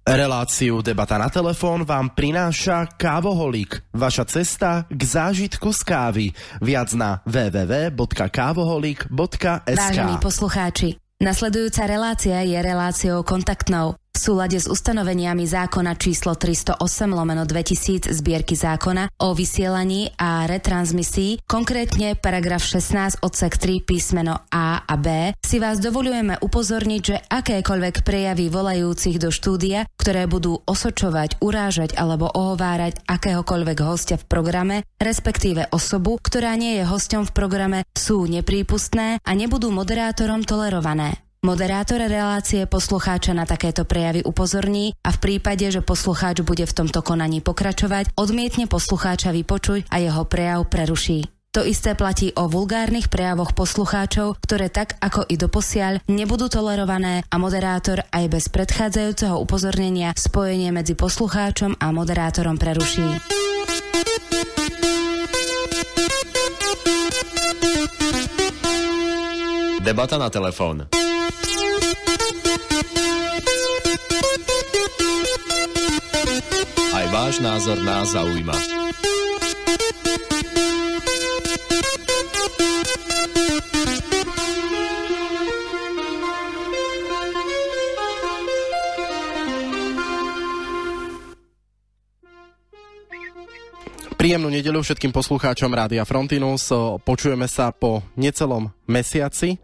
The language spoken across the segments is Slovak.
Reláciu Debata na telefón vám prináša Kávoholík. Vaša cesta k zážitku z kávy. Viac na www.kavoholik.sk. Vážení poslucháči, nasledujúca relácia je reláciou kontaktnou. V súlade s ustanoveniami zákona číslo 308/2000 zbierky zákona o vysielaní a retransmisii, konkrétne paragraf 16 odsek 3 písmeno A a B, si vás dovoľujeme upozorniť, že akékoľvek prejavy volajúcich do štúdia, ktoré budú osočovať, urážať alebo ohovárať akéhokoľvek hostia v programe, respektíve osobu, ktorá nie je hosťom v programe, sú neprípustné a nebudú moderátorom tolerované. Moderátor relácie poslucháča na takéto prejavy upozorní a v prípade, že poslucháč bude v tomto konaní pokračovať, odmietne poslucháča vypočuť a jeho prejav preruší. To isté platí o vulgárnych prejavoch poslucháčov, ktoré tak ako i doposiaľ nebudú tolerované a moderátor aj bez predchádzajúceho upozornenia spojenie medzi poslucháčom a moderátorom preruší. Debata na telefón. Aj váš názor nás zaujíma. Príjemnú nedeľu všetkým poslucháčom Rádia Frontinus. Počujeme sa po necelom mesiaci.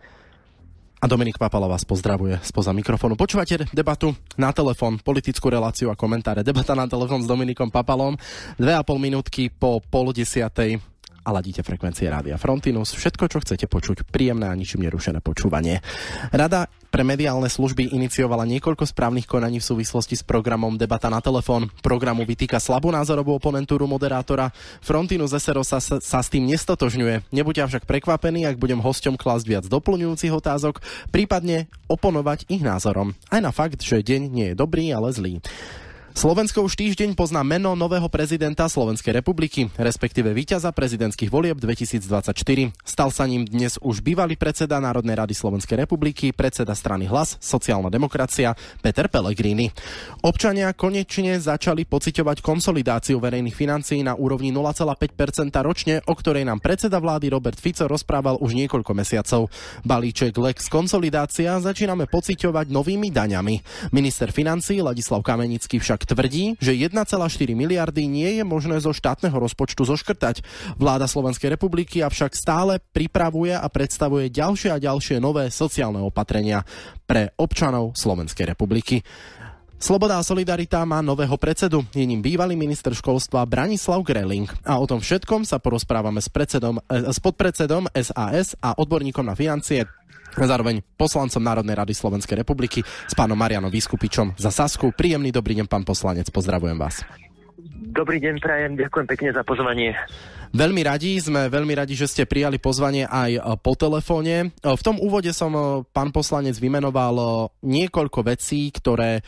A Dominik Papala vás pozdravuje spoza mikrofónu. Počúvate debatu na telefón, politickú reláciu a komentáre. Debata na telefón s Dominikom Papalom. 2,5 minútky po 9:30 a ladíte frekvencie Rádia Frontinus. Všetko, čo chcete počuť, príjemné a ničím nerušené počúvanie. Rada pre mediálne služby iniciovala niekoľko správnych konaní v súvislosti s programom Debata na telefón. Programu vytýka slabú názorovú oponentúru moderátora. Frontinus SRO sa s tým nestotožňuje. Nebuďte však prekvapení, ak budem hosťom klásť viac doplňujúcich otázok, prípadne oponovať ich názorom. Aj na fakt, že deň nie je dobrý, ale zlý. Slovensko už týždeň pozná meno nového prezidenta Slovenskej republiky, respektíve víťaza prezidentských volieb 2024. Stal sa ním dnes už bývalý predseda Národnej rady Slovenskej republiky, predseda strany Hlas, sociálna demokracia, Peter Pellegrini. Občania konečne začali pociťovať konsolidáciu verejných financií na úrovni 0,5% ročne, o ktorej nám predseda vlády Robert Fico rozprával už niekoľko mesiacov. Balíček Lex konsolidácia začíname pociťovať novými daňami. Minister financií Ladislav Kamenický však tvrdí, že 1,4 miliardy nie je možné zo štátneho rozpočtu zoškrtať. Vláda Slovenskej republiky avšak stále pripravuje a predstavuje ďalšie a ďalšie nové sociálne opatrenia pre občanov Slovenskej republiky. Sloboda a solidarita má nového predsedu. Je ním bývalý minister školstva Branislav Greling. A o tom všetkom sa porozprávame s podpredsedom SAS a odborníkom na financie, zároveň poslancom Národnej rady Slovenskej republiky, s pánom Marianom Vyskupičom za Sasku. Príjemný dobrý deň, pán poslanec, pozdravujem vás. Dobrý deň, prajem, ďakujem pekne za pozvanie. Sme veľmi radi, že ste prijali pozvanie aj po telefóne. V tom úvode som, pán poslanec, vymenoval niekoľko vecí, ktoré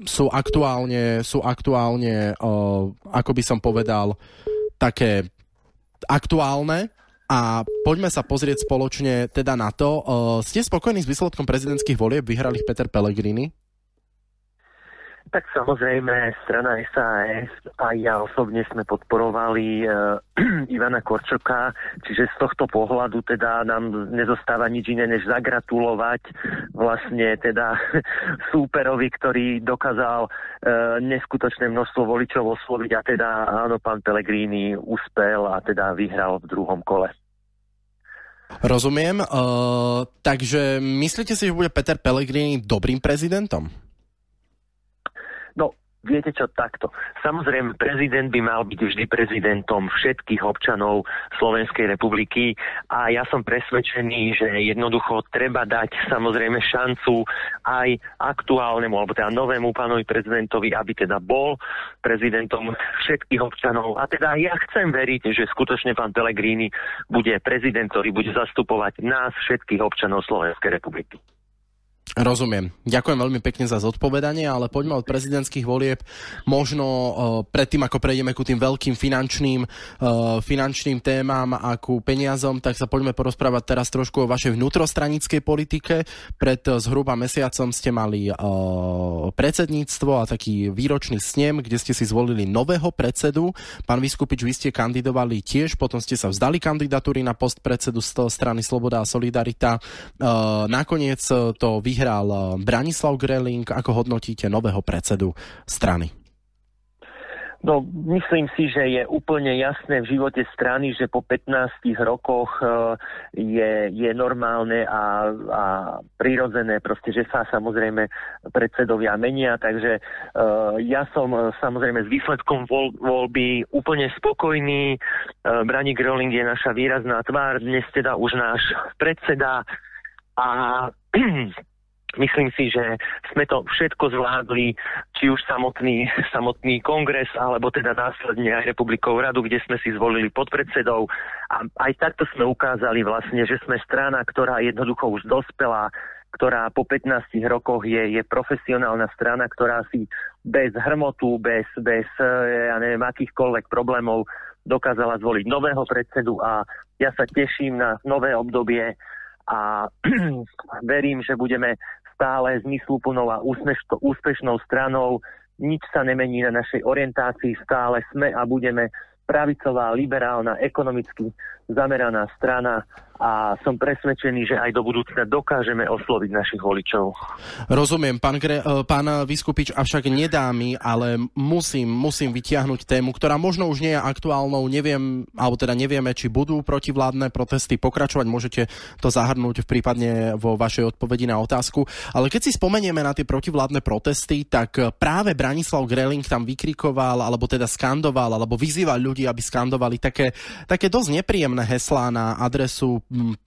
sú aktuálne, ako by som povedal, také aktuálne. A poďme sa pozrieť spoločne teda na to. Ste spokojní s výsledkom prezidentských volieb? Vyhrali Peter Pellegrini? Tak samozrejme, strana SAS a ja osobne sme podporovali Ivana Korčoka, čiže z tohto pohľadu teda nám nezostáva nič iné, než zagratulovať vlastne teda súperovi, ktorý dokázal neskutočné množstvo voličov osloviť a teda áno, pán Pellegrini uspel a teda vyhral v druhom kole. Rozumiem. Takže myslíte si, že bude Peter Pellegrini dobrým prezidentom? No, viete čo, takto. Samozrejme, prezident by mal byť vždy prezidentom všetkých občanov Slovenskej republiky a ja som presvedčený, že jednoducho treba dať samozrejme šancu aj aktuálnemu, alebo teda novému pánovi prezidentovi, aby teda bol prezidentom všetkých občanov. A teda ja chcem veriť, že skutočne pán Pellegrini bude prezident, ktorý bude zastupovať nás, všetkých občanov Slovenskej republiky. Rozumiem. Ďakujem veľmi pekne za zodpovedanie, ale poďme od prezidentských volieb možno predtým, ako prejdeme ku tým veľkým finančným témam a ku peniazom, tak sa poďme porozprávať teraz trošku o vašej vnútrostranickej politike. Pred zhruba mesiacom ste mali predsedníctvo a taký výročný snem, kde ste si zvolili nového predsedu. Pán Viskupič, vy ste kandidovali tiež, potom ste sa vzdali kandidatúry na post predsedu z strany Sloboda a Solidarita. Nakoniec to vyhral Branislav Greling. Ako hodnotíte nového predsedu strany? No, myslím si, že je úplne jasné v živote strany, že po 15 rokoch je normálne a prirodzené, proste, že sa samozrejme predsedovia menia, takže ja som samozrejme s výsledkom voľby úplne spokojný. Brani Greling je naša výrazná tvár, dnes teda už náš predseda a myslím si, že sme to všetko zvládli, či už samotný kongres, alebo teda následne aj Republikovú radu, kde sme si zvolili podpredsedov. A aj takto sme ukázali vlastne, že sme strana, ktorá jednoducho už dospela, ktorá po 15 rokoch je profesionálna strana, ktorá si bez hrmotu, bez ja neviem, akýchkoľvek problémov dokázala zvoliť nového predsedu a ja sa teším na nové obdobie a verím, že budeme stále zmysluplnou a úspešnou stranou. Nič sa nemení na našej orientácii, stále sme a budeme pravicová, liberálna, ekonomicky zameraná strana a som presvedčený, že aj do budúcna dokážeme osloviť našich voličov. Rozumiem, pán Viskupič, avšak nedá mi, ale musím vytiahnuť tému, ktorá možno už nie je aktuálnou, nevieme, či budú protivládne protesty pokračovať, môžete to zahrnúť prípadne vo vašej odpovedi na otázku, ale keď si spomenieme na tie protivládne protesty, tak práve Branislav Greling tam vykrikoval, alebo teda skandoval, alebo vyzýval ľudí, aby skandovali také dosť nepríjemné heslá na adresu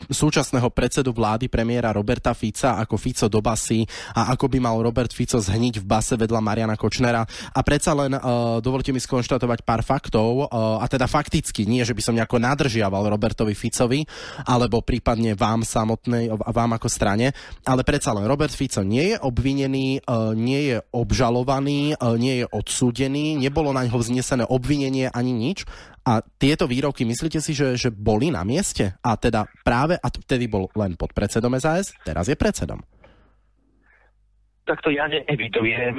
súčasného predsedu vlády, premiéra Roberta Fica, ako Fico do basy a ako by mal Robert Fico zhniť v base vedľa Mariana Kočnera. A predsa len dovolte mi skonštatovať pár faktov, a teda fakticky, nie, že by som nejako nadržiaval Robertovi Ficovi, alebo prípadne vám samotnej, vám ako strane, ale predsa len Robert Fico nie je obvinený, nie je obžalovaný, nie je odsúdený, nebolo na ňo vznesené obvinenie ani nič. A tieto výroky, myslíte si, že boli na mieste? A teda práve, a vtedy bol len podpredsedom SAS, teraz je predsedom. Tak to ja neevidujem,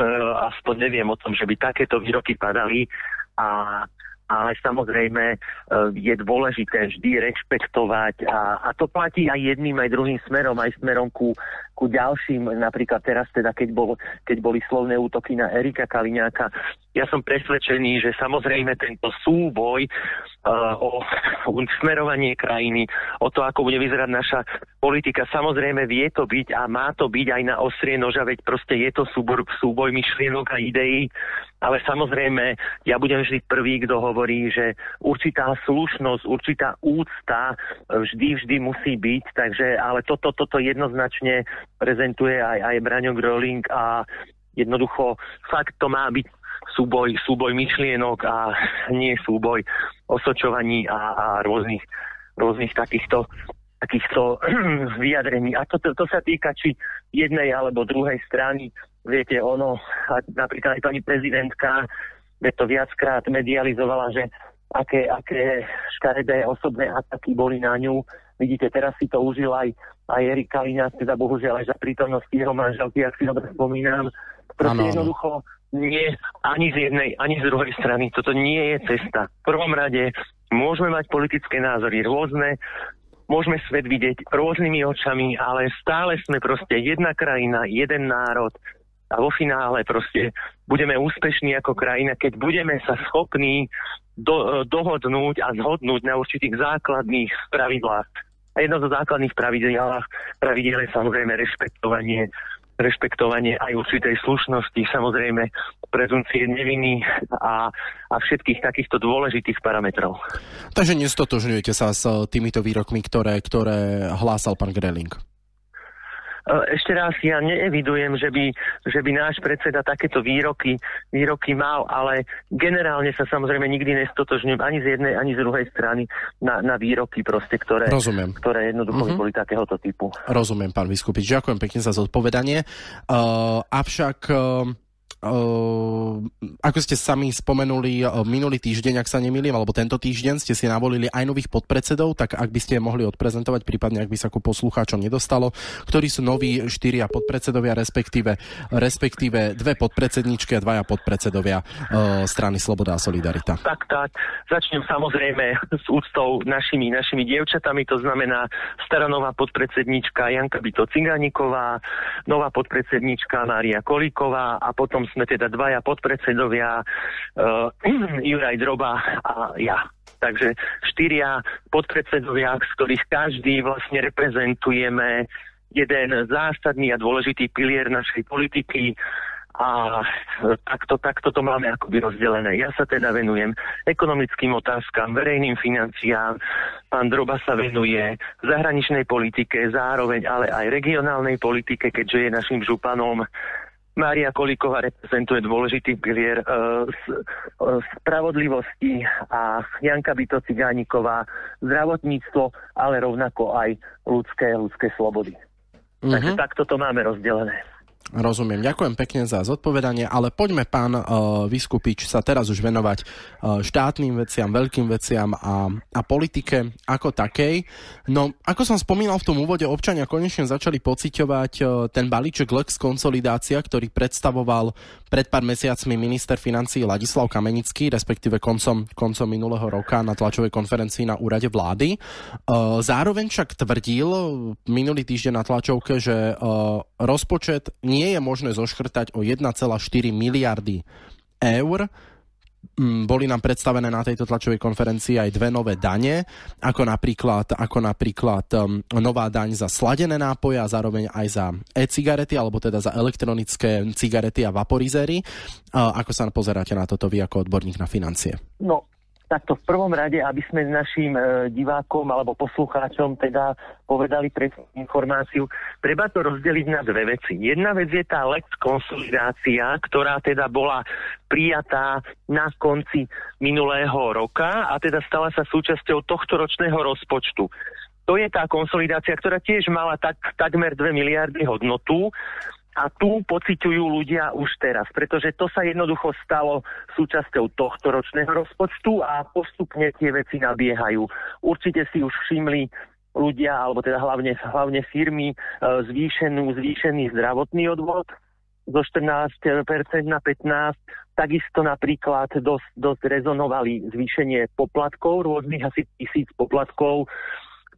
aspoň neviem o tom, že by takéto výroky padali, ale samozrejme je dôležité vždy rešpektovať a to platí aj jedným, aj druhým smerom, aj smerom ku ďalším, napríklad teraz teda, keď boli slovné útoky na Erika Kaliňáka. Ja som presvedčený, že samozrejme tento súboj o smerovanie krajiny, o to, ako bude vyzerať naša politika, samozrejme vie to byť a má to byť aj na ostrie noža, veď proste je to súboj myšlienok a ideí, ale samozrejme ja budem vždy prvý, kto hovorí, že určitá slušnosť, určitá úcta vždy musí byť, takže, ale toto jednoznačne prezentuje aj Braňo Greling a jednoducho fakt to má byť súboj myšlienok a nie súboj osočovaní a rôznych takýchto vyjadrení. A to sa týka či jednej alebo druhej strany. Viete, napríklad aj pani prezidentka to viackrát medializovala, že aké škaredé osobné ataky boli na ňu. Vidíte, teraz si to užil aj Erik Kaliňák, teda bohužiaľ aj za prítomnosti jeho manželky, ak si dobre spomínam. Proste jednoducho nie ani z jednej, ani z druhej strany. Toto nie je cesta. V prvom rade môžeme mať politické názory rôzne, môžeme svet vidieť rôznymi očami, ale stále sme proste jedna krajina, jeden národ a vo finále proste budeme úspešní ako krajina, keď budeme sa schopní dohodnúť a zhodnúť na určitých základných pravidlách. A jedno zo základných pravidiel je samozrejme rešpektovanie aj určitej slušnosti, samozrejme prezumcie neviny a všetkých takýchto dôležitých parametrov. Takže nestotožňujete sa s týmito výrokmi, ktoré hlásal pán Greling? Ešte raz, ja neevidujem, že by náš predseda takéto výroky mal, ale generálne sa samozrejme nikdy nestotožňujem ani z jednej, ani z druhej strany na výroky proste, ktoré jednoducho boli takéhoto typu. Rozumiem, pán Vyskupič. Ďakujem pekne za zodpovedanie. Avšak ako ste sami spomenuli, minulý týždeň, ak sa nemýlim, alebo tento týždeň ste si navolili aj nových podpredsedov, tak ak by ste mohli odprezentovať, prípadne ak by sa ku poslucháčom nedostalo, ktorí sú noví 4 podpredsedovia, respektíve 2 podpredsedničky a 2 podpredsedovia strany Sloboda a Solidarita. Tak. Začnem samozrejme s úctou našimi dievčatami, to znamená stará nová podpredsednička Janka Bito Cigániková, nová podpredsednička Mária Kolíková a potom sme teda 2 podpredsedovia, Juraj Droba a ja. Takže 4 podpredsedovia, z ktorých každý vlastne reprezentujeme jeden zásadný a dôležitý pilier našej politiky a takto to máme akoby rozdelené. Ja sa teda venujem ekonomickým otázkam, verejným financiám, pán Droba sa venuje zahraničnej politike, zároveň ale aj regionálnej politike, keďže je našim županom. Mária Kolíková reprezentuje dôležitý pilier spravodlivosti a Janka Bito Cigániková zdravotníctvo, ale rovnako aj ľudské slobody. Takže takto to máme rozdelené. Rozumiem. Ďakujem pekne za zodpovedanie, ale poďme, pán Vyskupič, sa teraz už venovať štátnym veciam, veľkým veciam a politike ako takej. No, ako som spomínal v tom úvode, občania konečne začali pociťovať ten balíček Lex konsolidácia, ktorý predstavoval pred pár mesiacmi minister financií Ladislav Kamenický, respektíve koncom minulého roka na tlačovej konferencii na úrade vlády. Zároveň však tvrdil minulý týždeň na tlačovke, že rozpočet nie je možné zoškrtať o 1,4 miliardy eur. Boli nám predstavené na tejto tlačovej konferencii aj 2 nové dane, ako napríklad nová daň za sladené nápoje a zároveň aj za e-cigarety, alebo teda za elektronické cigarety a vaporizéry. Ako sa pozeráte na toto vy ako odborník na financie? No, takto v prvom rade, aby sme našim divákom alebo poslucháčom teda povedali presnú informáciu, treba to rozdeliť na 2 veci. Jedna vec je tá Lex konsolidácia, ktorá teda bola prijatá na konci minulého roka a teda stala sa súčasťou tohto ročného rozpočtu. To je tá konsolidácia, ktorá tiež mala takmer 2 miliardy hodnotu. A tu pociťujú ľudia už teraz, pretože to sa jednoducho stalo súčasťou tohto ročného rozpočtu a postupne tie veci nabiehajú. Určite si už všimli ľudia, alebo teda hlavne firmy, zvýšený zdravotný odvod zo 14% na 15%. Takisto napríklad dosť rezonovali zvýšenie poplatkov, rôznych asi 1000 poplatkov,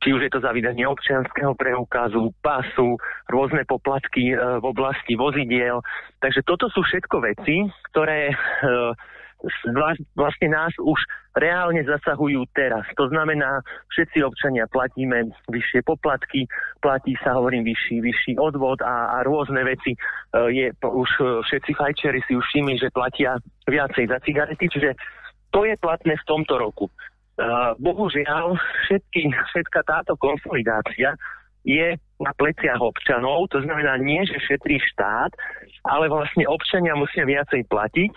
či už je to za vydanie občianskeho preukazu, pasu, rôzne poplatky v oblasti vozidiel. Takže toto sú všetko veci, ktoré vlastne nás už reálne zasahujú teraz. To znamená, všetci občania platíme vyššie poplatky, platí sa, vyšší odvod a rôzne veci. Už všetci fajčeri si už všimli, že platia viacej za cigarety, čiže to je platné v tomto roku. Bohužiaľ, všetká táto konsolidácia je na pleciach občanov, to znamená nie, že šetrí štát, ale vlastne občania musia viacej platiť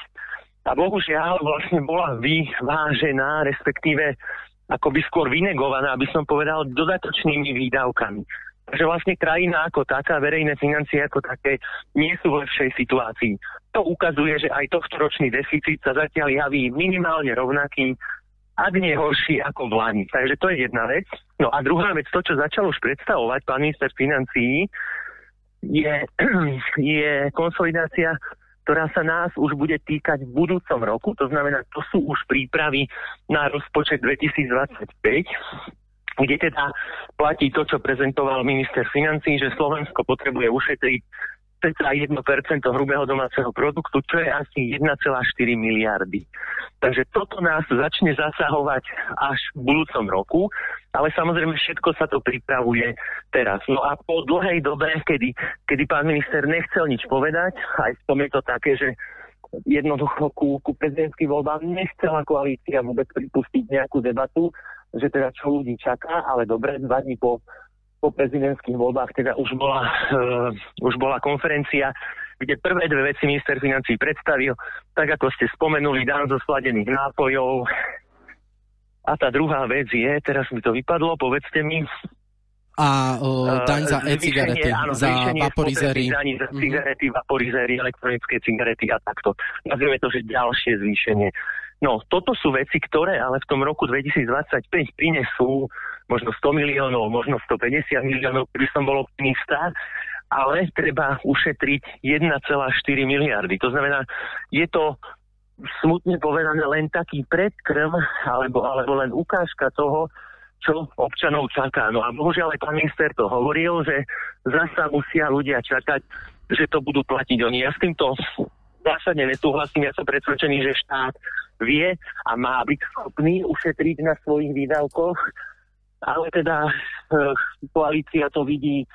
a bohužiaľ vlastne bola vyvážená, respektíve akoby skôr vynegovaná, aby som povedal, dodatočnými výdavkami. Takže vlastne krajina ako taká, verejné financie ako také nie sú v lepšej situácii. To ukazuje, že aj tohtoročný deficit sa zatiaľ javí minimálne rovnaký, ak nie horší ako v lani. Takže to je jedna vec. No a druhá vec, to, čo začal už predstavovať pán minister financií, je konsolidácia, ktorá sa nás už bude týkať v budúcom roku. To znamená, to sú už prípravy na rozpočet 2025, kde teda platí to, čo prezentoval minister financií, že Slovensko potrebuje ušetriť 1% hrubého domáceho produktu, čo je asi 1,4 miliardy. Takže toto nás začne zasahovať až v budúcom roku, ale samozrejme všetko sa to pripravuje teraz. No a po dlhej dobe, kedy pán minister nechcel nič povedať, aj v tom je to také, že jednoducho ku prezidentským voľbám nechcela koalícia vôbec pripustiť nejakú debatu, že teda čo ľudí čaká, ale dobre, 2 dní po po prezidentských voľbách teda už bola konferencia, kde prvé dve veci minister financií predstavil, tak ako ste spomenuli, daň zo sladených nápojov. A tá druhá vec je, teraz mi to vypadlo, povedzte mi. A daň za e-cigarety, za vaporizery. Daň za cigarety, vaporizery, elektronické cigarety a takto. Nazvime to, že ďalšie zvýšenie. No, toto sú veci, ktoré ale v tom roku 2025 prinesú možno 100 miliónov, možno 150 miliónov, keby som bol optimista, ale treba ušetriť 1,4 miliardy. To znamená, je to smutne povedané len taký predkrm, alebo len ukážka toho, čo občanov čaká. No a bohužiaľ aj pán minister to hovoril, že zasa musia ľudia čakať, že to budú platiť oni. Ja s týmto zásadne nesúhlasím, ja som presvedčený, že štát vie a má byť schopný ušetriť na svojich výdavkoch, ale teda koalícia to vidí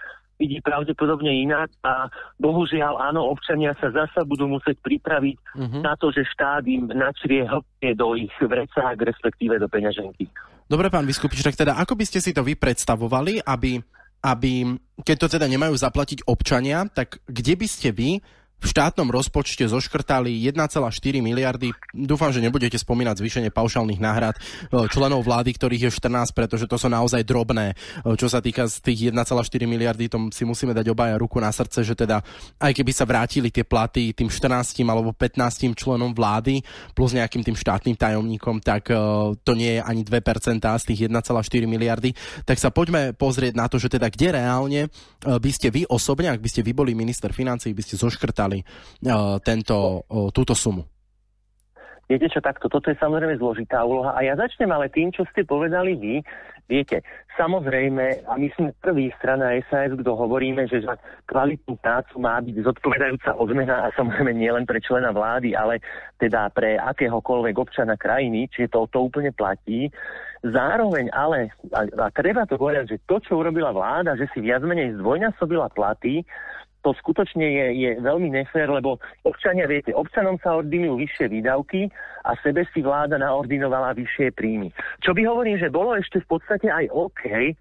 pravdepodobne inak a bohužiaľ áno, občania sa zasa budú musieť pripraviť na to, že štát im načrie hlbšie do ich vrecák, respektíve do peňaženky. Dobre, pán Viskupič, tak teda ako by ste si to vy predstavovali, aby keď to teda nemajú zaplatiť občania, tak kde by ste vy v štátnom rozpočte zoškrtali 1,4 miliardy. Dúfam, že nebudete spomínať zvýšenie paušálnych náhrad členov vlády, ktorých je 14, pretože to sú naozaj drobné. Čo sa týka z tých 1,4 miliardy, to si musíme dať obaja ruku na srdce, že teda aj keby sa vrátili tie platy tým 14 alebo 15 členom vlády plus nejakým tým štátnym tajomníkom, tak to nie je ani 2% z tých 1,4 miliardy. Tak sa poďme pozrieť na to, že teda kde reálne by ste vy osobne, ak by ste vy boli minister financií, by ste zoškrtali túto sumu. Viete čo, takto, toto je samozrejme zložitá úloha a ja začnem ale tým, čo ste povedali vy. Viete, samozrejme, a my sme prvý strana SAS, kto hovoríme, že za kvalitnú prácu má byť zodpovedajúca odmena a samozrejme nie len pre člena vlády, ale teda pre akéhokoľvek občana krajiny, čiže to úplne platí. Zároveň ale, a treba to povedať, že to, čo urobila vláda, že si viac menej zdvojnásobila platy, to skutočne je veľmi nefér, lebo občania, viete, občanom sa ordinujú vyššie výdavky a sebe si vláda naordinovala vyššie príjmy. Čo by hovorím, že bolo ešte v podstate aj OK,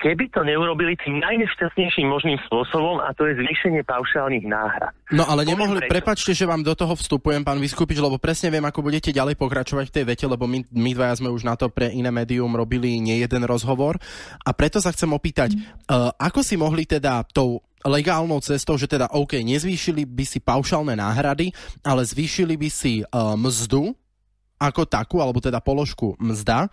keby to neurobili tým najnešťastnejším možným spôsobom, a to je zvýšenie paušálnych náhrad. No ale nemohli, prepáčte, že vám do toho vstupujem, pán Viskupič, lebo presne viem, ako budete ďalej pokračovať v tej vete, lebo my dvaja sme už na to pre iné médium robili nie jeden rozhovor a preto sa chcem opýtať, ako si mohli teda tou legálnou cestou, že teda OK, nezvýšili by si paušálne náhrady, ale zvýšili by si mzdu ako takú, alebo teda položku mzda,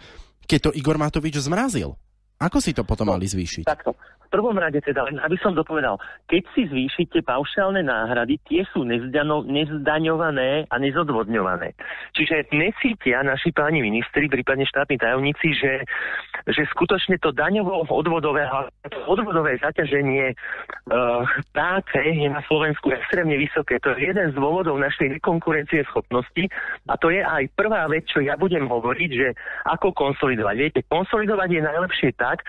keď to Igor Matovič zmrazil. Ako si to potom mali zvýšiť? Takto. V prvom rade teda, aby som dopovedal, keď si zvýšite paušálne náhrady, tie sú nezdaňované a nezodvodňované. Čiže necítia naši páni ministri, prípadne štátni tajomníci, že skutočne to odvodové zaťaženie práce je na Slovensku extrémne vysoké. To je jeden z dôvodov našej nekonkurencie schopnosti a to je aj prvá vec, čo ja budem hovoriť, že ako konsolidovať. Viete, konsolidovať je najlepšie tak,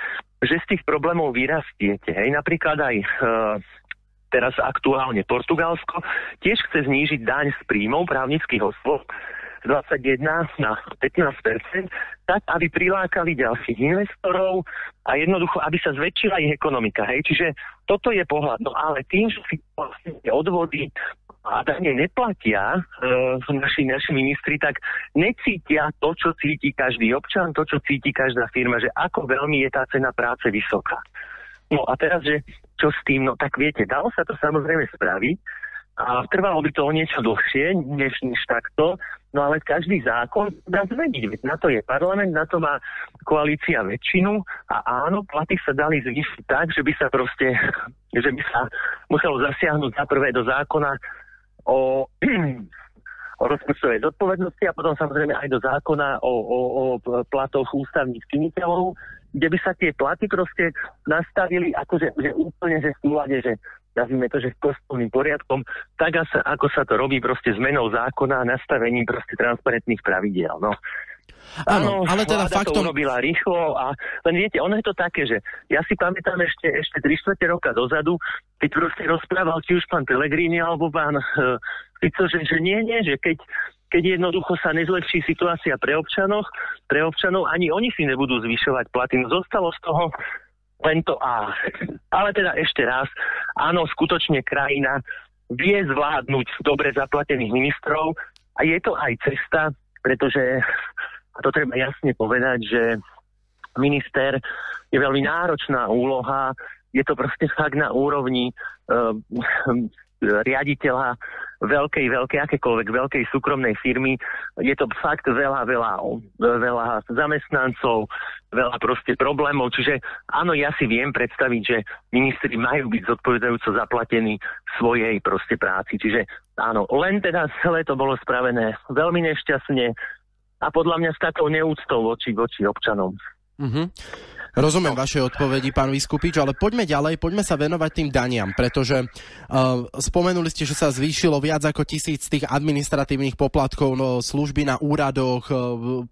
že z tých problémov vyrastiete. Hej, napríklad aj teraz aktuálne Portugalsko tiež chce znížiť daň z príjmov právnických osôb z 21 na 15%, tak aby prilákali ďalších investorov a jednoducho, aby sa zväčšila ich ekonomika. Hej, čiže toto je pohľad. No ale tým, že si odvody a dane neplatia naši ministri, tak necítia to, čo cíti každý občan, to, čo cíti každá firma, že ako veľmi je tá cena práce vysoká. No a teraz, že čo s tým? No tak viete, dalo sa to samozrejme spraviť a trvalo by to o niečo dlhšie, než takto, no ale každý zákon dá zmeniť. Na to je parlament, na to má koalícia väčšinu a áno, platy sa dali zvýšiť tak, že by sa muselo zasiahnuť za prvé do zákona o rozpočtovej zodpovednosti a potom samozrejme aj do zákona o platoch ústavných činiteľov, kde by sa tie platy proste nastavili akože že úplne že v súlade, že nazvime to, že s kostolným poriadkom, tak ako sa to robí proste zmenou zákona a nastavením proste transparentných pravidiel. No. Áno, ale teda faktom... to urobila rýchlo a len viete, ono je to také, že ja si pamätám ešte 3/4 roka dozadu, keď proste rozprával či už pán Pellegrini alebo pán Fico, že nie, že keď jednoducho sa nezlepší situácia pre občanov, ani oni si nebudú zvyšovať platy. No zostalo z toho len to A. Ale teda ešte raz, áno, skutočne krajina vie zvládnuť dobre zaplatených ministrov a je to aj cesta, pretože, a to treba jasne povedať, že minister je veľmi náročná úloha, je to proste fakt na úrovni riaditeľa akékoľvek veľkej súkromnej firmy. Je to fakt veľa zamestnancov, veľa proste problémov. Čiže áno, ja si viem predstaviť, že ministri majú byť zodpovedajúco zaplatení svojej proste práci. Čiže áno, len teda celé to bolo spravené veľmi nešťastne a podľa mňa s takou neúctou voči občanom. Mhm. Rozumiem vašej odpovedi, pán Vyskupič, ale poďme ďalej, poďme sa venovať tým daniam, pretože spomenuli ste, že sa zvýšilo viac ako 1000 tých administratívnych poplatkov, služby na úradoch,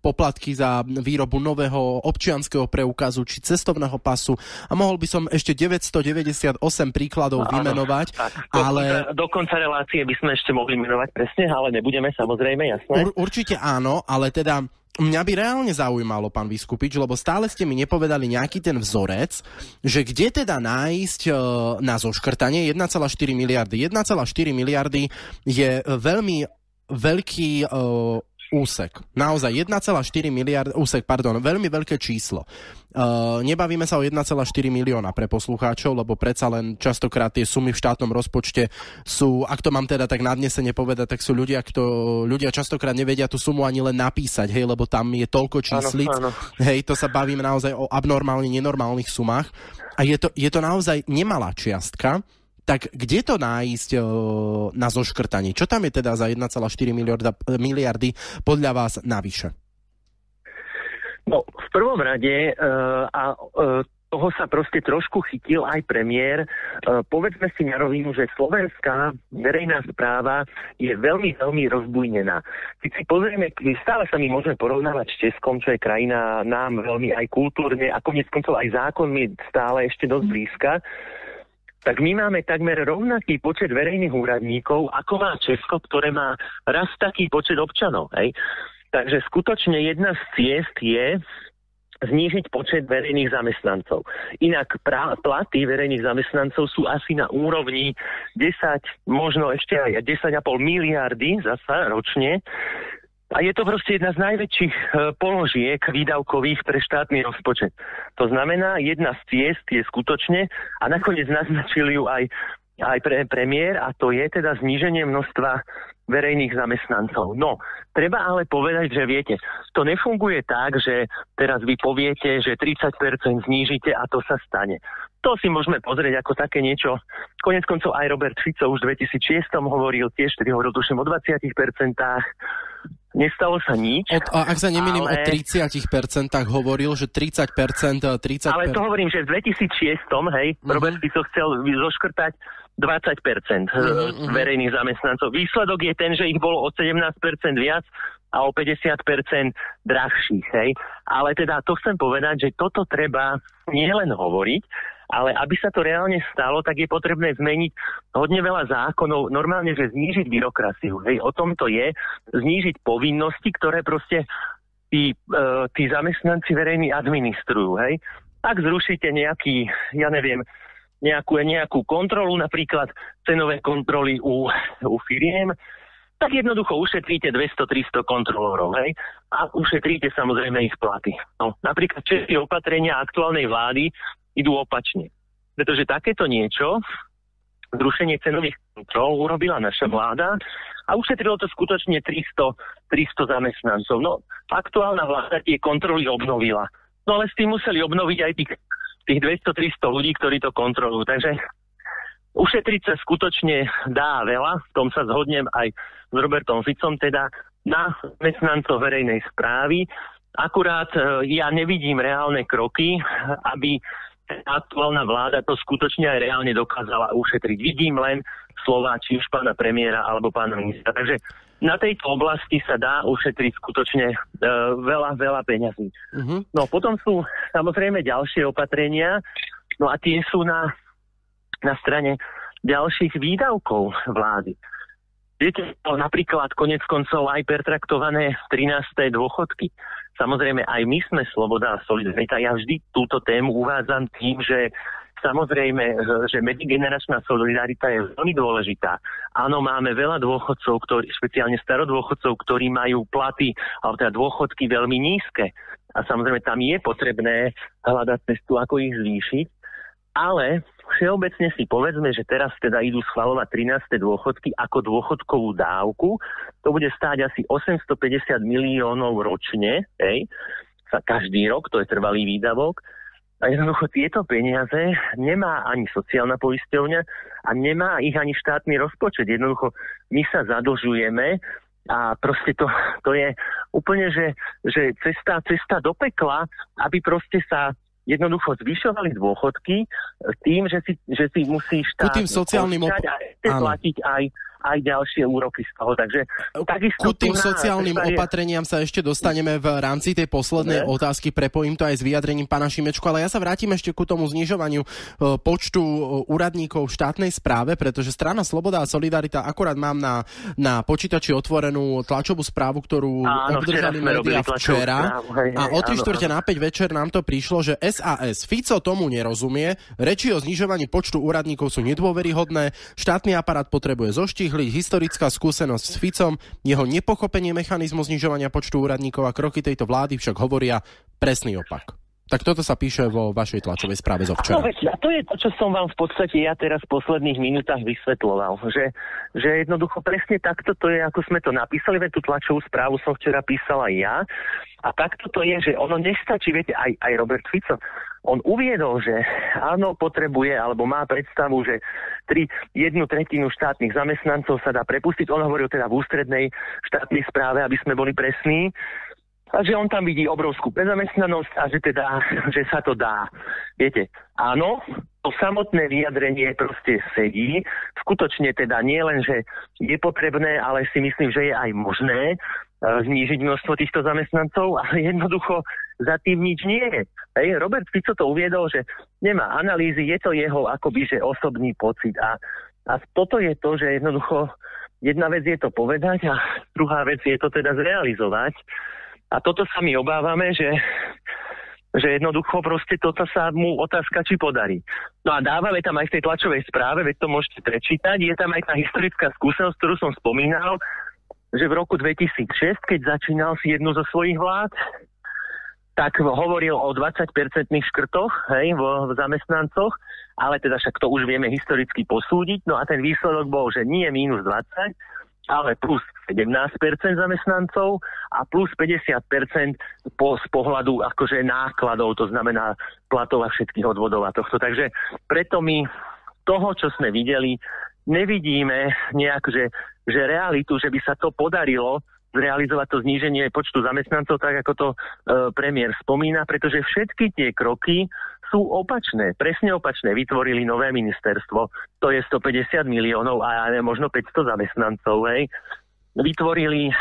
poplatky za výrobu nového občianskeho preukazu či cestovného pasu a mohol by som ešte 998 príkladov vymenovať. Ale do konca relácie by sme ešte mohli menovať presne, ale nebudeme, samozrejme, jasné. Určite áno, ale teda mňa by reálne zaujímalo, pán Vyskupič, lebo stále ste mi nepovedali nejaký ten vzorec, že kde teda nájsť na zoškrtanie 1,4 miliardy. 1,4 miliardy je veľmi veľký úsek. Naozaj 1,4 miliard úsek, veľmi veľké číslo. Nebavíme sa o 1,4 milióna pre poslucháčov, lebo predsa len častokrát tie sumy v štátnom rozpočte sú, ak to mám teda tak nadnesene povedať, tak sú ľudia častokrát nevedia tú sumu ani len napísať, hej, lebo tam je toľko číslic. Áno. Hej, to sa bavíme naozaj o abnormálne nenormálnych sumách. A je to naozaj nemalá čiastka. Tak kde to nájsť na zoškrtanie? Čo tam je teda za 1,4 miliardy podľa vás navyše? No, v prvom rade toho sa proste trošku chytil aj premiér. Povedzme si na rovinu, že slovenská verejná správa je veľmi, veľmi rozbujnená. Keď si pozrieme, stále sa my môžeme porovnávať s Českom, čo je krajina nám veľmi aj kultúrne a koniec koncov aj zákonmi stále ešte dosť blízka, tak my máme takmer rovnaký počet verejných úradníkov, ako má Česko, ktoré má raz taký počet občanov. Hej. Takže skutočne jedna z ciest je znížiť počet verejných zamestnancov. Inak platy verejných zamestnancov sú asi na úrovni 10, možno ešte aj 10,5 miliardy zasa ročne. A je to proste jedna z najväčších položiek výdavkových pre štátny rozpočet. To znamená, jedna z ciest je skutočne, a nakoniec naznačili ju aj premiér, a to je teda zníženie množstva verejných zamestnancov. No, treba ale povedať, že viete, to nefunguje tak, že teraz vy poviete, že 30% znížite a to sa stane. To si môžeme pozrieť ako také niečo. Koniec koncov aj Robert Fico už v 2006 hovoril, tiež tedy hovoril tuším o 20%. Nestalo sa nič. Ak sa nemýlim, o 30% hovoril, že 30%. Ale to hovorím, že v 2006, hej, Robert Fico chcel zoškrtať 20% verejných zamestnancov. Výsledok je ten, že ich bolo o 17% viac a o 50% drahších. Hej. Ale teda to chcem povedať, že toto treba nielen hovoriť, ale aby sa to reálne stalo, tak je potrebné zmeniť hodne veľa zákonov, normálne, že znížiť byrokraciu. Hej, o tom to je, znížiť povinnosti, ktoré proste tí zamestnanci verejní administrujú. Hej. Ak zrušíte nejakú kontrolu, napríklad cenové kontroly u firiem, tak jednoducho ušetríte 200-300 kontrolórov, hej? A ušetríte samozrejme ich platy. No, napríklad všetky opatrenia aktuálnej vlády idú opačne. Pretože takéto niečo, zrušenie cenových kontrol, urobila naša vláda a ušetrilo to skutočne 300 zamestnancov. No, aktuálna vláda tie kontroly obnovila. No ale s tým museli obnoviť aj tých 200-300 ľudí, ktorí to kontrolujú. Takže ušetriť sa skutočne dá veľa, v tom sa zhodnem aj s Robertom Ficom, teda na zamestnancov verejnej správy. Akurát ja nevidím reálne kroky, aby aktuálna vláda to skutočne aj reálne dokázala ušetriť. Vidím len slová či už pána premiéra alebo pána ministra. Takže na tejto oblasti sa dá ušetriť skutočne veľa peňazí. No potom sú samozrejme ďalšie opatrenia, no a tie sú na strane ďalších výdavkov vlády. Viete, napríklad konec koncov aj pertraktované 13. dôchodky. samozrejme aj my sme Sloboda a Solidarita. Ja vždy túto tému uvádzam tým, že samozrejme, že medzigeneračná solidarita je veľmi dôležitá. Áno, máme veľa dôchodcov, špeciálne starodôchodcov, ktorí majú platy, alebo teda dôchodky veľmi nízke. A samozrejme tam je potrebné hľadať cestu, ako ich zvýšiť. Ale všeobecne si povedzme, že teraz teda idú schvaľovať 13. dôchodky ako dôchodkovú dávku. To bude stáť asi 850 miliónov ročne, každý rok, to je trvalý výdavok. A jednoducho tieto peniaze nemá ani sociálna poisťovňa a nemá ich ani štátny rozpočet. Jednoducho my sa zadlžujeme a proste to je úplne, že cesta do pekla, aby proste sa jednoducho zvyšovali dôchodky tým, že si musí štát platiť aj ďalšie úroky z toho. Takže takisto ku tým sociálnym opatreniam sa ešte dostaneme v rámci tej poslednej otázky. Prepojím to aj s vyjadrením pána Šimečku, ale ja sa vrátim ešte ku tomu znižovaniu počtu úradníkov v štátnej správe, pretože strana Sloboda a Solidarita, akorát mám na počítači otvorenú tlačovú správu, ktorú obdržali médiá včera. A o 3/4 na 5 večer nám to prišlo, že SAS Fico tomu nerozumie, reči o znižovaní počtu úradníkov sú nedôveryhodné, štátny aparát potrebuje zoštihliť, historická skúsenosť s Ficom, jeho nepochopenie mechanizmu znižovania počtu úradníkov a kroky tejto vlády však hovoria presný opak. Tak toto sa píše vo vašej tlačovej správe zo včera. A to je to, čo som vám v podstate ja teraz v posledných minútach vysvetľoval, že jednoducho presne takto to je, ako sme to napísali, veď tú tlačovú správu som včera písal aj ja. A takto to je, že ono nestačí, viete, aj Robert Fico, on uviedol, že áno, potrebuje, alebo má predstavu, že 1/3 štátnych zamestnancov sa dá prepustiť. On hovoril teda v ústrednej štátnej správe, aby sme boli presní. A že on tam vidí obrovskú bezamestnanosť a že sa to dá. Viete, áno, to samotné vyjadrenie proste sedí. Skutočne teda nie len, že je potrebné, ale si myslím, že je aj možné znížiť množstvo týchto zamestnancov, ale jednoducho za tým nič nie je. Robert Fico to uviedol, že nemá analýzy, je to jeho akoby že osobný pocit. A toto je to, že jednoducho jedna vec je to povedať a druhá vec je to teda zrealizovať. A toto sa my obávame, že jednoducho proste toto sa mu otázka, či podarí. No a dávame tam aj v tej tlačovej správe, veď to môžete prečítať, je tam aj tá historická skúsenosť, ktorú som spomínal, že v roku 2006, keď začínal si jednu zo svojich vlád, tak hovoril o 20% škrtoch v zamestnancoch, ale teda však to už vieme historicky posúdiť. No a ten výsledok bol, že nie minus 20, ale plus 17% zamestnancov a plus 50% z pohľadu akože nákladov, to znamená platov a všetkých odvodov a tohto. Takže preto my toho, čo sme videli, nevidíme nejak, že realitu, že by sa to podarilo zrealizovať to zníženie počtu zamestnancov, tak ako to premiér spomína, pretože všetky tie kroky sú opačné, presne opačné. Vytvorili nové ministerstvo, to je 150 miliónov a možno 500 zamestnancov, Vytvorili,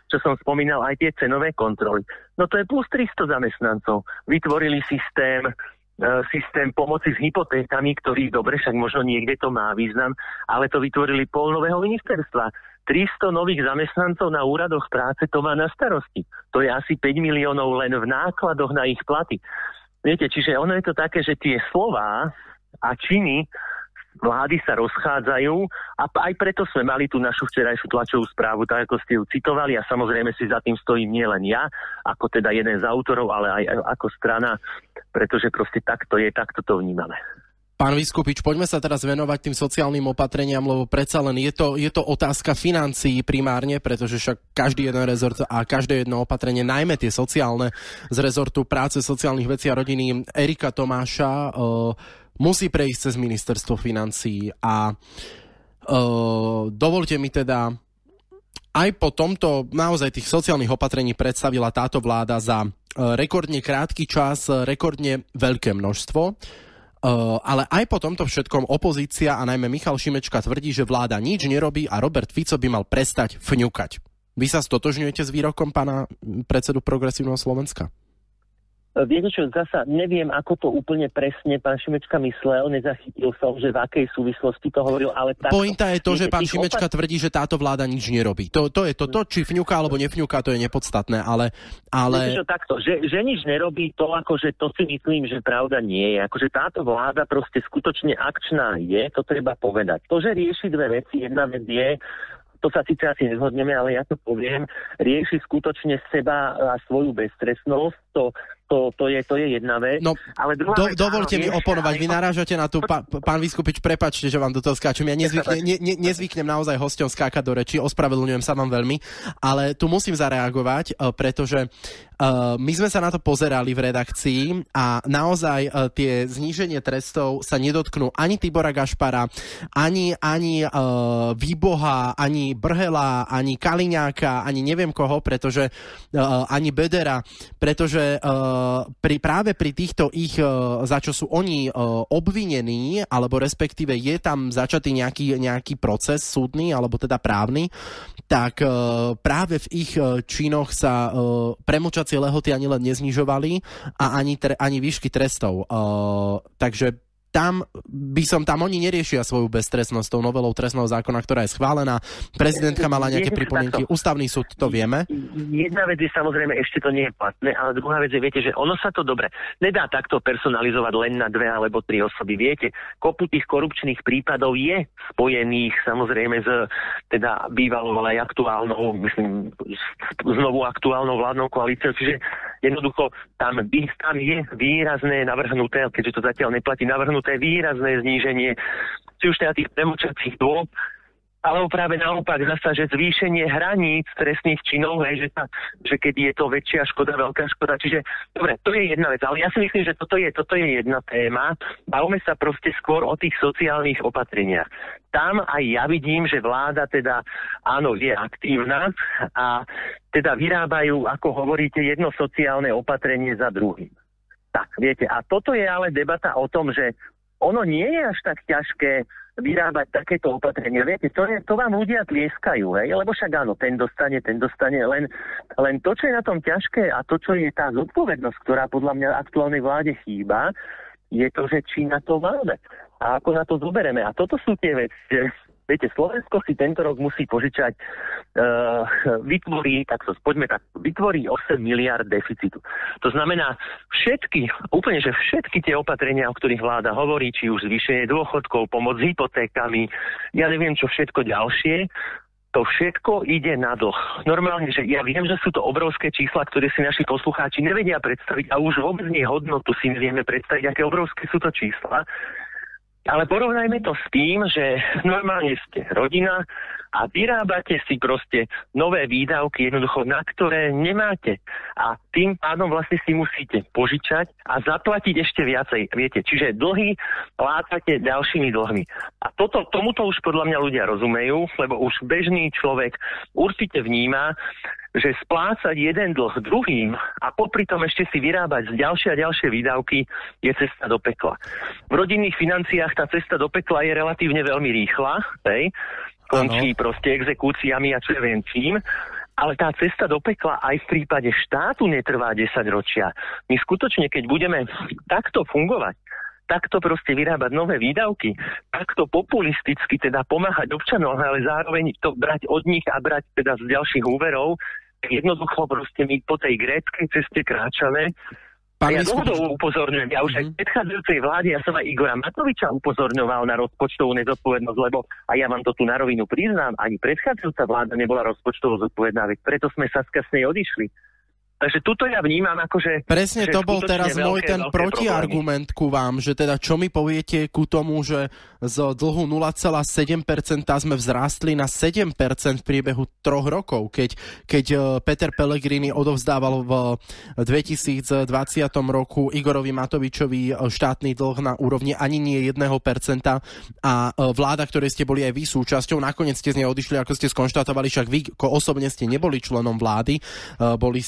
čo som spomínal, aj tie cenové kontroly. No to je plus 300 zamestnancov. Vytvorili systém pomoci s hypotékami, ktorý dobre, však možno niekde to má význam, ale to vytvorili pol nového ministerstva. 300 nových zamestnancov na úradoch práce to má na starosti. To je asi 5 miliónov len v nákladoch na ich platy. Viete, čiže ono je to také, že tie slová a činy vlády sa rozchádzajú a aj preto sme mali tú našu včerajšiu tlačovú správu, tak ako ste ju citovali a samozrejme si za tým stojím nielen ja, ako teda jeden z autorov, ale aj ako strana, pretože proste takto to vnímame. Pán Viskupič, poďme sa teraz venovať tým sociálnym opatreniam, lebo predsa len je to otázka financií primárne, pretože však každý jeden rezort a každé jedno opatrenie, najmä tie sociálne z rezortu práce, sociálnych vecí a rodiny Erika Tomáša, musí prejsť cez ministerstvo financií a dovolte mi teda, aj po tomto naozaj tých sociálnych opatrení predstavila táto vláda za rekordne krátky čas, rekordne veľké množstvo. Ale aj po tomto všetkom opozícia a najmä Michal Šimečka tvrdí, že vláda nič nerobí a Robert Fico by mal prestať fňukať. Vy sa stotožňujete s výrokom pána predsedu Progresívneho Slovenska? Viete čo, zasa neviem, ako to úplne presne pán Šimečka myslel, nezachytil som, že v akej súvislosti to hovoril, ale tak... Pointa je to, že pán Šimečka tvrdí, že táto vláda nič nerobí. To je to, či fňuká alebo nefňuká, to je nepodstatné, ale... Viete čo, takto, že nič nerobí, to akože to si myslím, že pravda nie je. Akože táto vláda proste skutočne akčná je, to treba povedať. To, že rieši dve veci, jedna vec je, to sa síce asi nezhodneme, ale ja to poviem, rieši skutočne seba a svoju beztrestnosť, to je jedna vec. No, ale druhá vec, dovolte mi oponovať, vy narážate na tú, pán Vyskupič, prepáčte, že vám do toho skáčem, ja nezvyknem naozaj hosťom skákať do reči, ospravedlňujem sa vám veľmi, ale tu musím zareagovať, pretože my sme sa na to pozerali v redakcii a naozaj tie zníženie trestov sa nedotknú ani Tibora Gašpara, ani Výboha, ani Brhela, ani Kaliňáka, ani neviem koho, pretože ani Bedera, pretože práve pri týchto ich, za čo sú oni obvinení, alebo respektíve je tam začatý nejaký proces súdny, alebo teda právny, tak práve v ich činoch sa premlčacie lehoty ani len neznižovali a ani výšky trestov. Takže tam oni neriešia svoju beztrestnosť tou novelou trestného zákona, ktorá je schválená. Prezidentka mala nejaké pripomienky, ústavný súd, to vieme. Jedna vec je samozrejme, ešte to nie je platné, ale druhá vec je, viete, že ono sa to dobre nedá takto personalizovať len na 2 alebo 3 osoby. Viete, kopu tých korupčných prípadov je spojených samozrejme s teda bývalou, ale aj aktuálnou, myslím, znovu aktuálnou vládnou koalíciou, čiže jednoducho tam je výrazné navrhnuté, keďže to zatiaľ neplatí, navrhnuté výrazné zníženie či už teda tých premlčacích dôb, alebo práve naopak zasa, že zvýšenie hraníc trestných činov, že keď je to väčšia škoda, veľká škoda. Čiže, dobre, to je jedna vec, ale ja si myslím, že toto je jedna téma. Bavme sa proste skôr o tých sociálnych opatreniach. Tam aj ja vidím, že vláda teda, áno, je aktívna a teda vyrábajú, ako hovoríte, jedno sociálne opatrenie za druhým. Tak, viete, a toto je ale debata o tom, že ono nie je až tak ťažké vyrábať takéto opatrenia. Viete, to vám ľudia tlieskajú, hej? Lebo však áno, ten dostane, len to, čo je na tom ťažké a to, čo je tá zodpovednosť, ktorá podľa mňa aktuálnej vláde chýba, je to, že či na to máme a ako na to zobereme. A toto sú tie veci, že viete, Slovensko si tento rok musí požičať, vytvorí 8 miliard deficitu. To znamená úplne všetky tie opatrenia, o ktorých vláda hovorí, či už zvýšenie dôchodkov, pomoc s hypotékami, ja neviem čo všetko ďalšie, to všetko ide na dlh. Normálne, že ja viem, že sú to obrovské čísla, ktoré si naši poslucháči nevedia predstaviť a už vôbec nie hodnotu si nevieme predstaviť, aké obrovské sú to čísla. Ale porovnajme to s tým, že normálne ste rodina a vyrábate si proste nové výdavky, jednoducho, na ktoré nemáte. A tým pádom vlastne si musíte požičať a zaplatiť ešte viacej. Viete, čiže dlhy látate ďalšími dlhmi. A tomuto už podľa mňa ľudia rozumejú, lebo už bežný človek určite vníma, že splácať jeden dlh druhým a popri tom ešte si vyrábať ďalšie a ďalšie výdavky je cesta do pekla. V rodinných financiách tá cesta do pekla je relatívne veľmi rýchla, končí proste exekúciami a čo ja viem čím, ale tá cesta do pekla aj v prípade štátu netrvá 10 ročia. My skutočne, keď budeme takto fungovať, takto proste vyrábať nové výdavky, takto populisticky teda pomáhať občanom, ale zároveň to brať od nich a brať teda z ďalších úverov, jednoducho proste my po tej gréckej ceste kráčame. A ja dlhodobo upozorňujem, ja už aj v predchádzajúcej vláde, ja som aj Igora Matoviča upozorňoval na rozpočtovú nezodpovednosť, lebo, a ja vám to tu na rovinu priznám, ani predchádzajúca vláda nebola rozpočtovo zodpovedná, veď preto sme sa z nej odišli. Takže tuto ja vnímam akože... Presne to bol teraz môj ten protiargument ku vám, že teda čo mi poviete ku tomu, že z dlhu 0,7% sme vzrástli na 7% v priebehu 3 rokov, keď Peter Pellegrini odovzdával v 2020 roku Igorovi Matovičovi štátny dlh na úrovni ani nie 1% a vláda, ktorej ste boli aj vy súčasťou, nakoniec ste z nej odišli, ako ste skonštatovali, však vy osobne ste neboli členom vlády, boli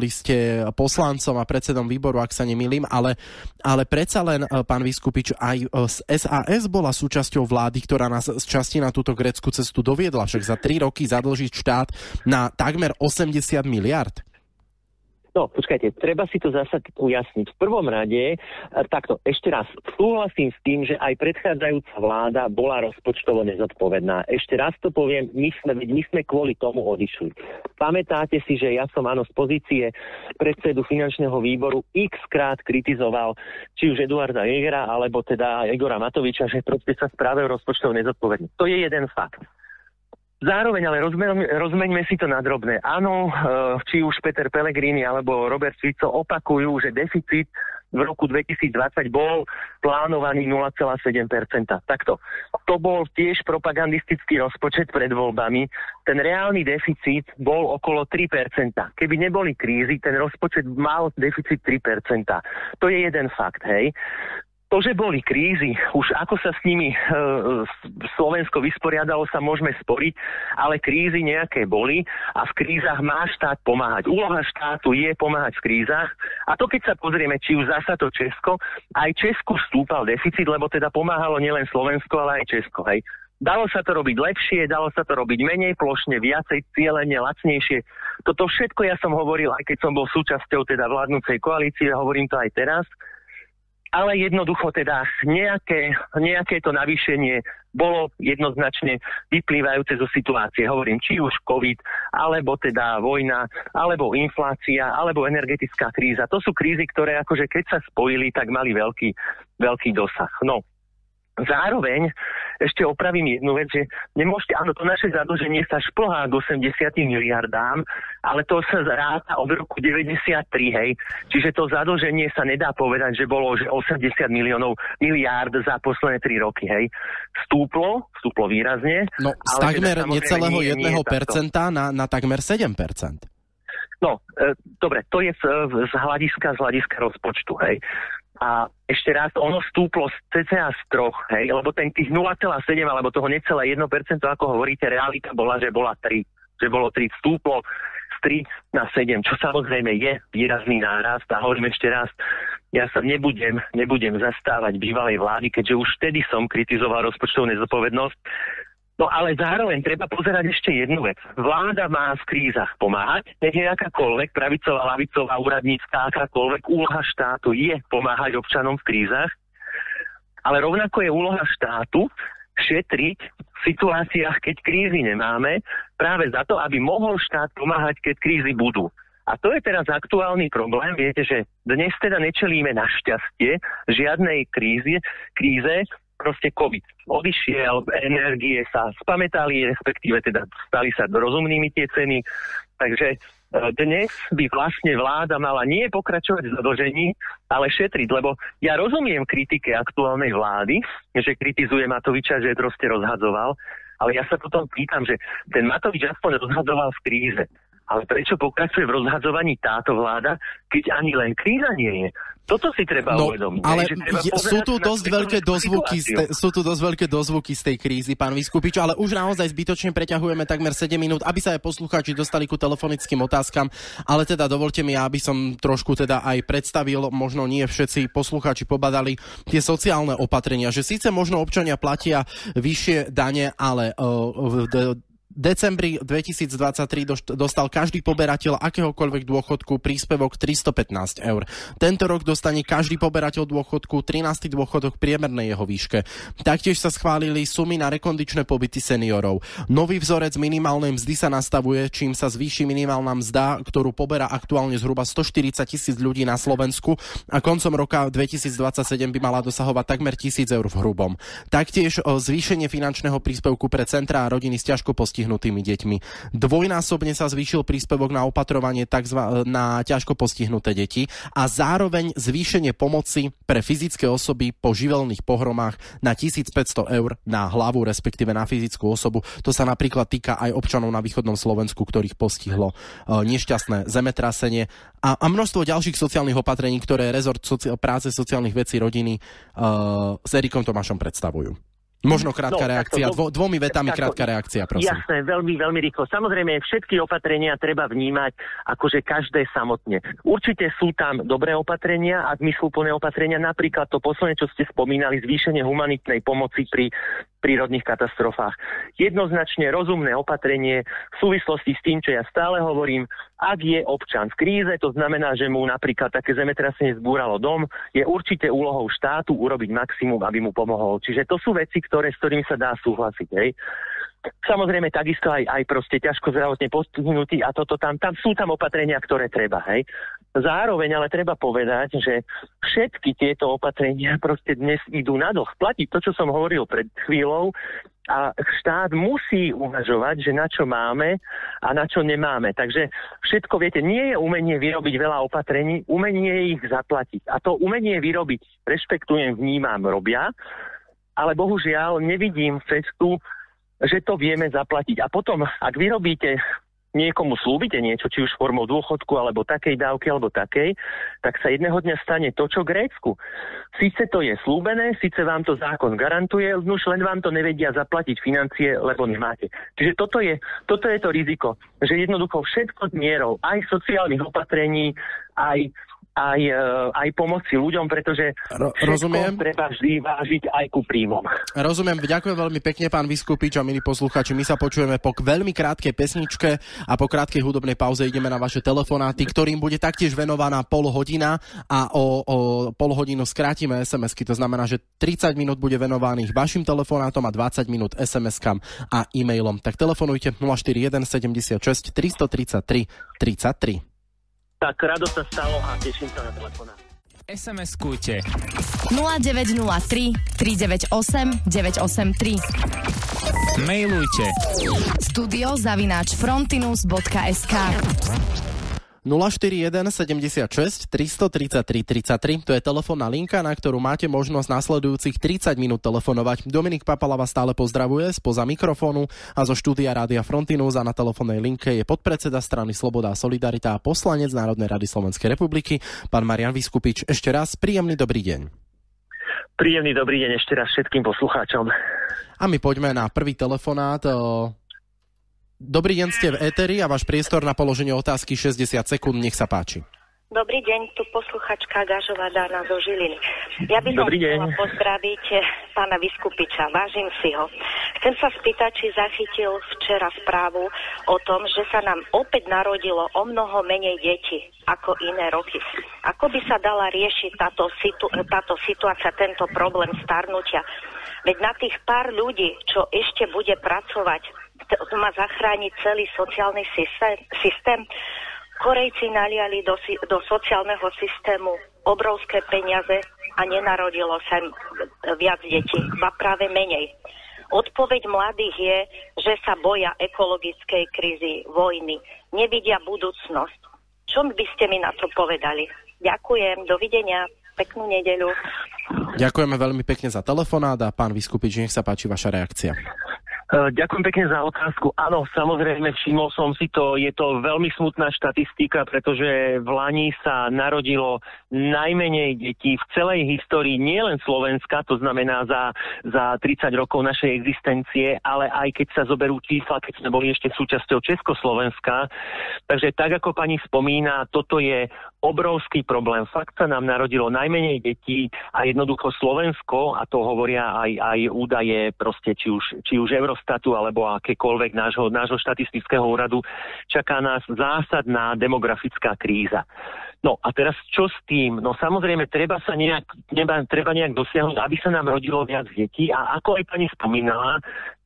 ste poslancom a predsedom výboru, ak sa nemýlim, ale predsa len, pán Vyskupič, aj SAS bola súčasťou vlády, ktorá nás z časti na túto grécku cestu doviedla. Však za 3 roky zadlžiť štát na takmer 80 miliard. No, počkajte, treba si to zasa ujasniť. V prvom rade, takto, ešte raz, súhlasím s tým, že aj predchádzajúca vláda bola rozpočtovo nezodpovedná. Ešte raz to poviem, my sme kvôli tomu odišli. Pamätáte si, že ja som z pozície predsedu finančného výboru x-krát kritizoval či už Eduarda Hegera, alebo teda Igora Matoviča, že proste sa správajú rozpočtovo nezodpovedne. To je jeden fakt. Zároveň ale rozmeňme si to na drobné. Áno, či už Peter Pellegrini alebo Robert Fico opakujú, že deficit v roku 2020 bol plánovaný 0,7%. Takto. To bol tiež propagandistický rozpočet pred voľbami. Ten reálny deficit bol okolo 3%. Keby neboli krízy, ten rozpočet mal deficit 3%. To je jeden fakt, hej. To, že boli krízy, už ako sa s nimi Slovensko vysporiadalo, sa môžeme sporiť, ale krízy nejaké boli a v krízach má štát pomáhať. Úloha štátu je pomáhať v krízach a to keď sa pozrieme, či už zasa to Česko, aj Česku stúpal deficit, lebo teda pomáhalo nielen Slovensko, ale aj Česko, hej. Dalo sa to robiť lepšie, dalo sa to robiť menej plošne, viacej cielene, lacnejšie. Toto všetko ja som hovoril, aj keď som bol súčasťou teda vládnucej koalície, hovorím to aj teraz. Ale jednoducho teda nejaké to navýšenie bolo jednoznačne vyplývajúce zo situácie. Hovorím, či už COVID, alebo teda vojna, alebo inflácia, alebo energetická kríza. To sú krízy, ktoré akože keď sa spojili, tak mali veľký dosah. No. Zároveň ešte opravím jednu vec, že nemôžete, áno, to naše zadlženie sa šplhá k 80 miliardám, ale to sa ráta od roku 93, hej. Čiže to zadlženie sa nedá povedať, že bolo že 80 miliárd za posledné 3 roky, hej. Stúplo výrazne. No, z takmer necelého 1% na takmer 7%. No, dobre, to je z hľadiska rozpočtu, hej. A ešte raz, ono stúplo z cca z 3, hej, lebo ten tých 0,7 alebo toho necelé 1%, ako hovoríte, realita bola, že bola 3. Že bolo 3, stúplo z 3 na 7, čo samozrejme je výrazný nárast. A hovorím ešte raz, ja sa nebudem zastávať bývalej vlády, keďže už vtedy som kritizoval rozpočtovú nezodpovednosť. No ale zároveň treba pozerať ešte jednu vec. Vláda má v krízach pomáhať, nech je akákoľvek pravicová, ľavicová, úradnícka, akákoľvek úloha štátu je pomáhať občanom v krízach, ale rovnako je úloha štátu šetriť v situáciách, keď krízy nemáme, práve za to, aby mohol štát pomáhať, keď krízy budú. A to je teraz aktuálny problém. Viete, že dnes teda nečelíme našťastie žiadnej kríze, proste COVID odišiel, energie sa spamätali, respektíve teda stali sa rozumnými tie ceny. Takže dnes by vlastne vláda mala nie pokračovať v zadlžení, ale šetriť, lebo ja rozumiem kritike aktuálnej vlády, že kritizuje Matoviča, že proste rozhadzoval, ale ja sa potom pýtam, že ten Matovič aspoň rozhadzoval v kríze. Ale prečo pokračuje v rozhadzovaní táto vláda, keď ani len kríza nie je? Toto si treba uvedomiť. Ale sú tu dosť veľké dozvuky z tej krízy, pán Vyskupič, ale už naozaj zbytočne preťahujeme takmer 7 minút, aby sa aj poslucháči dostali ku telefonickým otázkam, ale teda dovolte mi, aby som trošku teda aj predstavil, možno nie všetci poslucháči pobadali tie sociálne opatrenia, že síce možno občania platia vyššie dane, ale decembri 2023 dostal každý poberateľ akéhokoľvek dôchodku príspevok 315 eur. Tento rok dostane každý poberateľ dôchodku 13. dôchodok priemernej jeho výške. Taktiež sa schválili sumy na rekondičné pobyty seniorov. Nový vzorec minimálnej mzdy sa nastavuje, čím sa zvýši minimálna mzda, ktorú poberá aktuálne zhruba 140 000 ľudí na Slovensku a koncom roka 2027 by mala dosahovať takmer 1000 eur v hrubom. Taktiež zvýšenie finančného príspevku pre centrá a rodiny s ťažko postihnutými deťmi. Dvojnásobne sa zvýšil príspevok na opatrovanie na ťažko postihnuté deti a zároveň zvýšenie pomoci pre fyzické osoby po živelných pohromách na 1500 eur na hlavu, respektíve na fyzickú osobu. To sa napríklad týka aj občanov na východnom Slovensku, ktorých postihlo nešťastné zemetrasenie a množstvo ďalších sociálnych opatrení, ktoré rezort práce, sociálnych vecí, rodiny s Erikom Tomášom predstavujú. Možno krátka reakcia, dvomi vetami krátka reakcia, prosím. Jasné, veľmi, veľmi rýchlo. Samozrejme, všetky opatrenia treba vnímať akože každé samotne. Určite sú tam dobré opatrenia a zmysluplné opatrenia, napríklad to posledné, čo ste spomínali, zvýšenie humanitnej pomoci pri prírodných katastrofách. Jednoznačne rozumné opatrenie v súvislosti s tým, čo ja stále hovorím, ak je občan v kríze, to znamená, že mu napríklad také zemetrasenie zbúralo dom, je určite úlohou štátu urobiť maximum, aby mu pomohol. Čiže to sú veci, s ktorými sa dá súhlasiť. Hej. Samozrejme, takisto aj proste ťažko zdravotne postihnutí a tam sú tam opatrenia, ktoré treba. Hej. Zároveň ale treba povedať, že všetky tieto opatrenia proste dnes idú na dlh. Platí to, čo som hovoril pred chvíľou, a štát musí uvažovať, že na čo máme a na čo nemáme. Takže všetko, viete, nie je umenie vyrobiť veľa opatrení, umenie je ich zaplatiť. A to umenie vyrobiť, rešpektujem, vnímam, robia, ale bohužiaľ nevidím cestu, že to vieme zaplatiť. A potom, ak vyrobíte, niekomu slúbite niečo, či už formou dôchodku, alebo takej dávky, alebo takej, tak sa jedného dňa stane to, čo Grécku. Síce to je slúbené, síce vám to zákon garantuje, už len vám to nevedia zaplatiť financie, lebo nemáte. Čiže toto je to riziko, že jednoducho všetko mierou, aj sociálnych opatrení, aj pomoci ľuďom, pretože všetko treba vždy vážiť aj ku príjmom. Rozumiem, ďakujem veľmi pekne, pán Vyskupič a milí poslucháči. My sa počujeme po veľmi krátkej pesničke a po krátkej hudobnej pauze ideme na vaše telefonáty, ktorým bude taktiež venovaná pol hodina a o pol hodinu skrátime SMS-ky. To znamená, že 30 minút bude venovaných vašim telefonátom a 20 minút SMS-kam a e-mailom. Tak telefonujte 041 76 333 33. Tak rado sa stalo a teším sa na telefonát. SMS-kujte 0903 398 983. Mailujte studio@frontinus.sk 041 76 333 33, to je telefónna linka, na ktorú máte možnosť nasledujúcich 30 minút telefonovať. Dominik Papala vás stále pozdravuje spoza mikrofónu a zo štúdia Rádia Frontinus a na telefónnej linke je podpredseda strany Sloboda a Solidarita a poslanec Národnej rady Slovenskej republiky, pán Marián Vyskupič. Ešte raz príjemný dobrý deň. Príjemný dobrý deň ešte raz všetkým poslucháčom. A my poďme na prvý telefonát. Dobrý deň, ste v éteri a váš priestor na položenie otázky 60 sekúnd, nech sa páči. Dobrý deň, tu posluchačka Gažová Dana zo Žiliny. Ja by som chcela pozdraviť pána Vyskupiča, vážim si ho. Chcem sa spýtať, či zachytil včera správu o tom, že sa nám opäť narodilo o mnoho menej detí ako iné roky. Ako by sa dala riešiť táto situácia, tento problém starnutia? Veď na tých pár ľudí, čo ešte bude pracovať, to má zachrániť celý sociálny systém. Korejci naliali do sociálneho systému obrovské peniaze a nenarodilo sa viac detí, ba práve menej. Odpoveď mladých je, že sa boja ekologickej krízy, vojny, nevidia budúcnosť. Čo by ste mi na to povedali? Ďakujem, dovidenia, peknú nedeľu. Ďakujeme veľmi pekne za telefonát a pán Vyskupič, nech sa páči vaša reakcia. Ďakujem pekne za otázku. Áno, samozrejme, všimol som si to, je to veľmi smutná štatistika, pretože v Lani sa narodilo najmenej detí v celej histórii, nielen Slovenska, to znamená za 30 rokov našej existencie, ale aj keď sa zoberú čísla, keď sme boli ešte súčasťou Československa. Takže tak, ako pani spomína, toto je obrovský problém. Fakt sa nám narodilo najmenej detí a jednoducho Slovensko, a to hovoria aj údaje proste či už Eurostatu alebo akékoľvek nášho štatistického úradu, čaká nás zásadná demografická kríza. No a teraz čo s tým? No samozrejme, treba nejak dosiahnuť, aby sa nám rodilo viac detí a ako aj pani spomínala,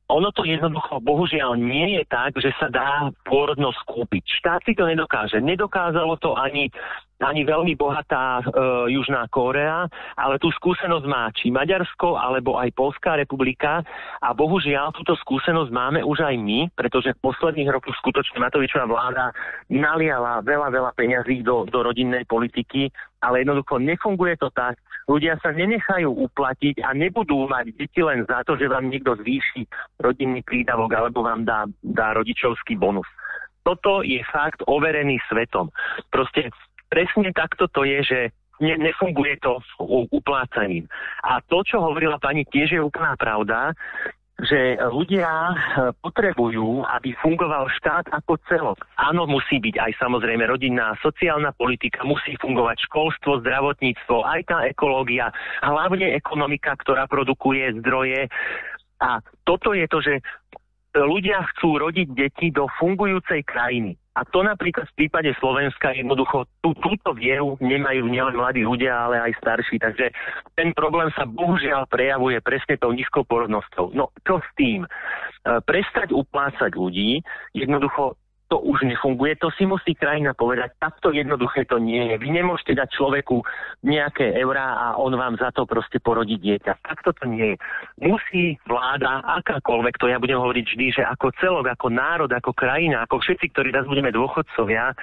ono to jednoducho, bohužiaľ, nie je tak, že sa dá pôrodnosť kúpiť. Štát si to nedokáže. Nedokázalo to ani veľmi bohatá Južná Kórea, ale tú skúsenosť má či Maďarsko, alebo aj Poľská republika a bohužiaľ túto skúsenosť máme už aj my, pretože v posledných rokoch skutočne Matovičová vláda naliala veľa peňazí do rodinnej politiky, ale jednoducho nefunguje to tak. Ľudia sa nenechajú uplatiť a nebudú mať deti len za to, že vám niekto zvýši rodinný prídavok alebo vám dá rodičovský bonus. Toto je fakt overený svetom. Proste presne takto to je, že nefunguje to uplácaním. A to, čo hovorila pani, tiež je úplná pravda, že ľudia potrebujú, aby fungoval štát ako celok. Áno, musí byť aj samozrejme rodinná sociálna politika, musí fungovať školstvo, zdravotníctvo, aj tá ekológia, hlavne ekonomika, ktorá produkuje zdroje. A toto je to, že ľudia chcú rodiť deti do fungujúcej krajiny. A to napríklad v prípade Slovenska jednoducho túto vieru nemajú nielen mladí ľudia, ale aj starší. Takže ten problém sa bohužiaľ prejavuje presne tou nízkou porodnosťou. No čo s tým? Prestať uplácať ľudí, jednoducho to už nefunguje, to si musí krajina povedať, takto jednoduché to nie je. Vy nemôžete dať človeku nejaké eurá a on vám za to proste porodí dieťa. Takto to nie je. Musí vláda, akákoľvek, to ja budem hovoriť vždy, že ako celok, ako národ, ako krajina, ako všetci, ktorí raz budeme dôchodcovia,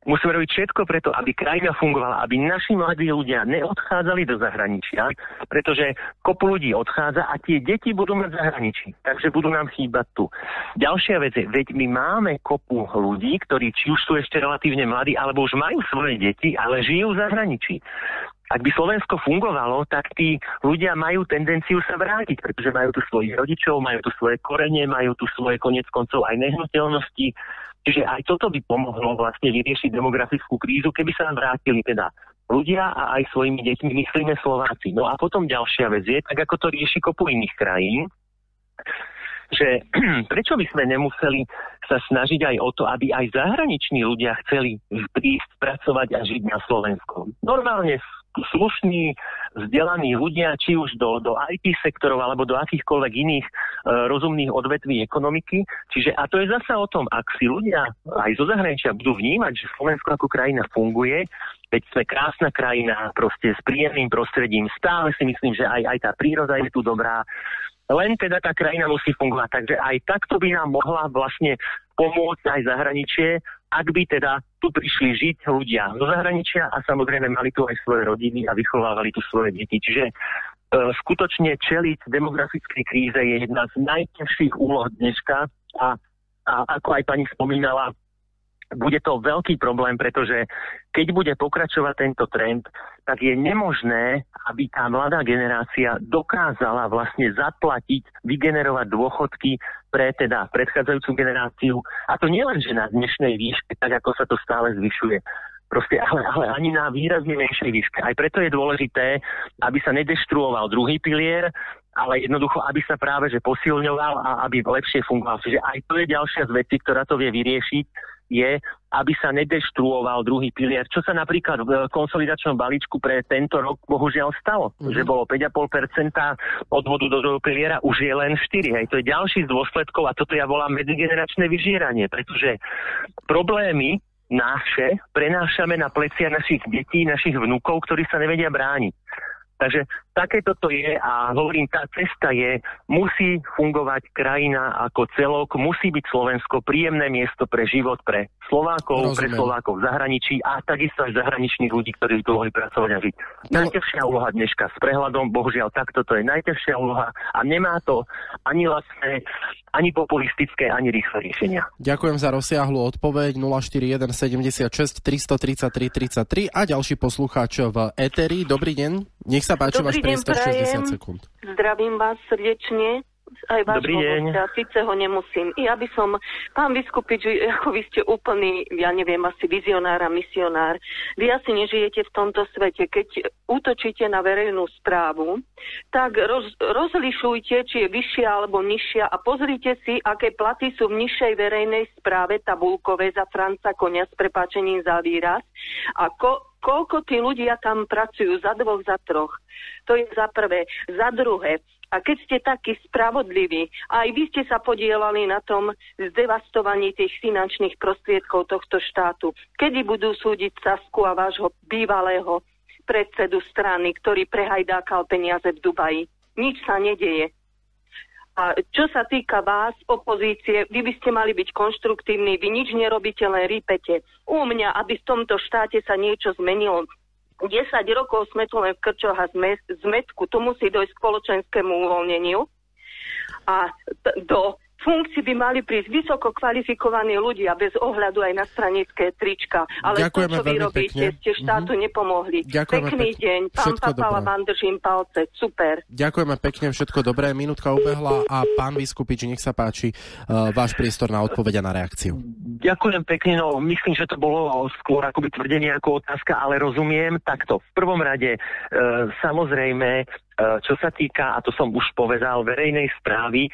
musíme robiť všetko preto, aby krajina fungovala, aby naši mladí ľudia neodchádzali do zahraničia, pretože kopu ľudí odchádza a tie deti budú mať v zahraničí, takže budú nám chýbať tu. Ďalšia vec je, veď my máme kopu ľudí, ktorí či už sú ešte relatívne mladí, alebo už majú svoje deti, ale žijú v zahraničí. Ak by Slovensko fungovalo, tak tí ľudia majú tendenciu sa vrátiť, pretože majú tu svojich rodičov, majú tu svoje korene, majú tu svoje koniec koncov aj nehnuteľnosti. Čiže aj toto by pomohlo vlastne vyriešiť demografickú krízu, keby sa nám vrátili teda ľudia a aj svojimi deťmi, myslíme Slováci. No a potom ďalšia vec je, tak ako to rieši kopu iných krajín, že prečo by sme nemuseli sa snažiť aj o to, aby aj zahraniční ľudia chceli prísť, pracovať a žiť na Slovensku. Normálne slušní, vzdelaní ľudia, či už do IT sektorov alebo do akýchkoľvek iných rozumných odvetví ekonomiky. Čiže, a to je zasa o tom, ak si ľudia aj zo zahraničia budú vnímať, že Slovensko ako krajina funguje, veď sme krásna krajina, proste s príjemným prostredím, stále si myslím, že aj tá príroda je tu dobrá, len teda tá krajina musí fungovať. Takže aj takto by nám mohla vlastne pomôcť aj zahraničie, ak by teda tu prišli žiť ľudia zo zahraničia a samozrejme mali tu aj svoje rodiny a vychovávali tu svoje deti. Čiže skutočne čeliť demografickej kríze je jedna z najťažších úloh dneška a ako aj pani spomínala, bude to veľký problém, pretože keď bude pokračovať tento trend, tak je nemožné, aby tá mladá generácia dokázala vlastne zaplatiť, vygenerovať dôchodky pre teda predchádzajúcu generáciu. A to nie len, že na dnešnej výške, tak ako sa to stále zvyšuje. Proste, ale ani na výrazne menšej výške. Aj preto je dôležité, aby sa nedeštruoval druhý pilier, ale jednoducho, aby sa práve že posilňoval a aby lepšie fungoval. Čiže aj to je ďalšia z vecí, ktorá to vie vyriešiť, je, aby sa nedeštruoval druhý pilier, čo sa napríklad v konsolidačnom balíčku pre tento rok bohužiaľ stalo, že bolo 5,5% odvodu do druhého piliera, už je len 4. Hej. To je ďalší z dôsledkov a toto ja volám medzigeneračné vyžieranie, pretože problémy naše prenášame na plecia našich detí, našich vnúkov, ktorí sa nevedia brániť. Takže takéto to je a hovorím, tá cesta je, musí fungovať krajina ako celok, musí byť Slovensko príjemné miesto pre život pre Slovákov, pre Slovákov v zahraničí a takisto aj zahraničných ľudí, ktorí tu mohli pracovať a žiť. Najťažšia úloha dneška s prehľadom, bohužiaľ takto to je najťažšia úloha a nemá to ani lacné, ani populistické, ani rýchle riešenia. Ďakujem za rozsiahlu odpoveď 041 76 333 33 a ďalší poslucháč v éteri. Dobrý deň. Nech sa páči, váš priestor 60 sekúnd. Zdravím vás srdečne. Aj vášho hostia, síce ho nemusím. Ja by som, pán Viskupič, ako vy ste úplný, ja neviem, asi vizionár a misionár. Vy asi nežijete v tomto svete. Keď útočíte na verejnú správu, tak rozlišujte, či je vyššia alebo nižšia a pozrite si, aké platy sú v nižšej verejnej správe tabulkové za Franca Koňa s prepáčením za výraz a koľko tí ľudia tam pracujú, za 2, za 3. To je za prvé. Za druhé, a keď ste takí spravodliví, aj vy ste sa podielali na tom zdevastovaní tých finančných prostriedkov tohto štátu, kedy budú súdiť Sasku a vášho bývalého predsedu strany, ktorý prehajdákal peniaze v Dubaji? Nič sa nedeje. A čo sa týka vás, opozície, vy by ste mali byť konštruktívni, vy nič nerobíte, len rýpete. U mňa, aby v tomto štáte sa niečo zmenilo, 10 rokov sme tu len v krčoch a zmetku, tu musí dojsť k spoločenskému uvoľneniu a do funkcií by mali prísť vysoko kvalifikovaní ľudia bez ohľadu aj na stranické trička. Ale ďakujeme to, čo vy robíte, ste štátu nepomohli. Ďakujeme Pekný deň, pán Papala, vám držím palce, super. Ďakujeme pekne, všetko dobré, minútka ubehla a pán Viskupič, nech sa páči, váš priestor na odpoveď a na reakciu. Ďakujem pekne, no myslím, že to bolo skôr akoby tvrdenie ako otázka, ale rozumiem takto. V prvom rade, samozrejme, čo sa týka, a to som už povedal, verejnej správy,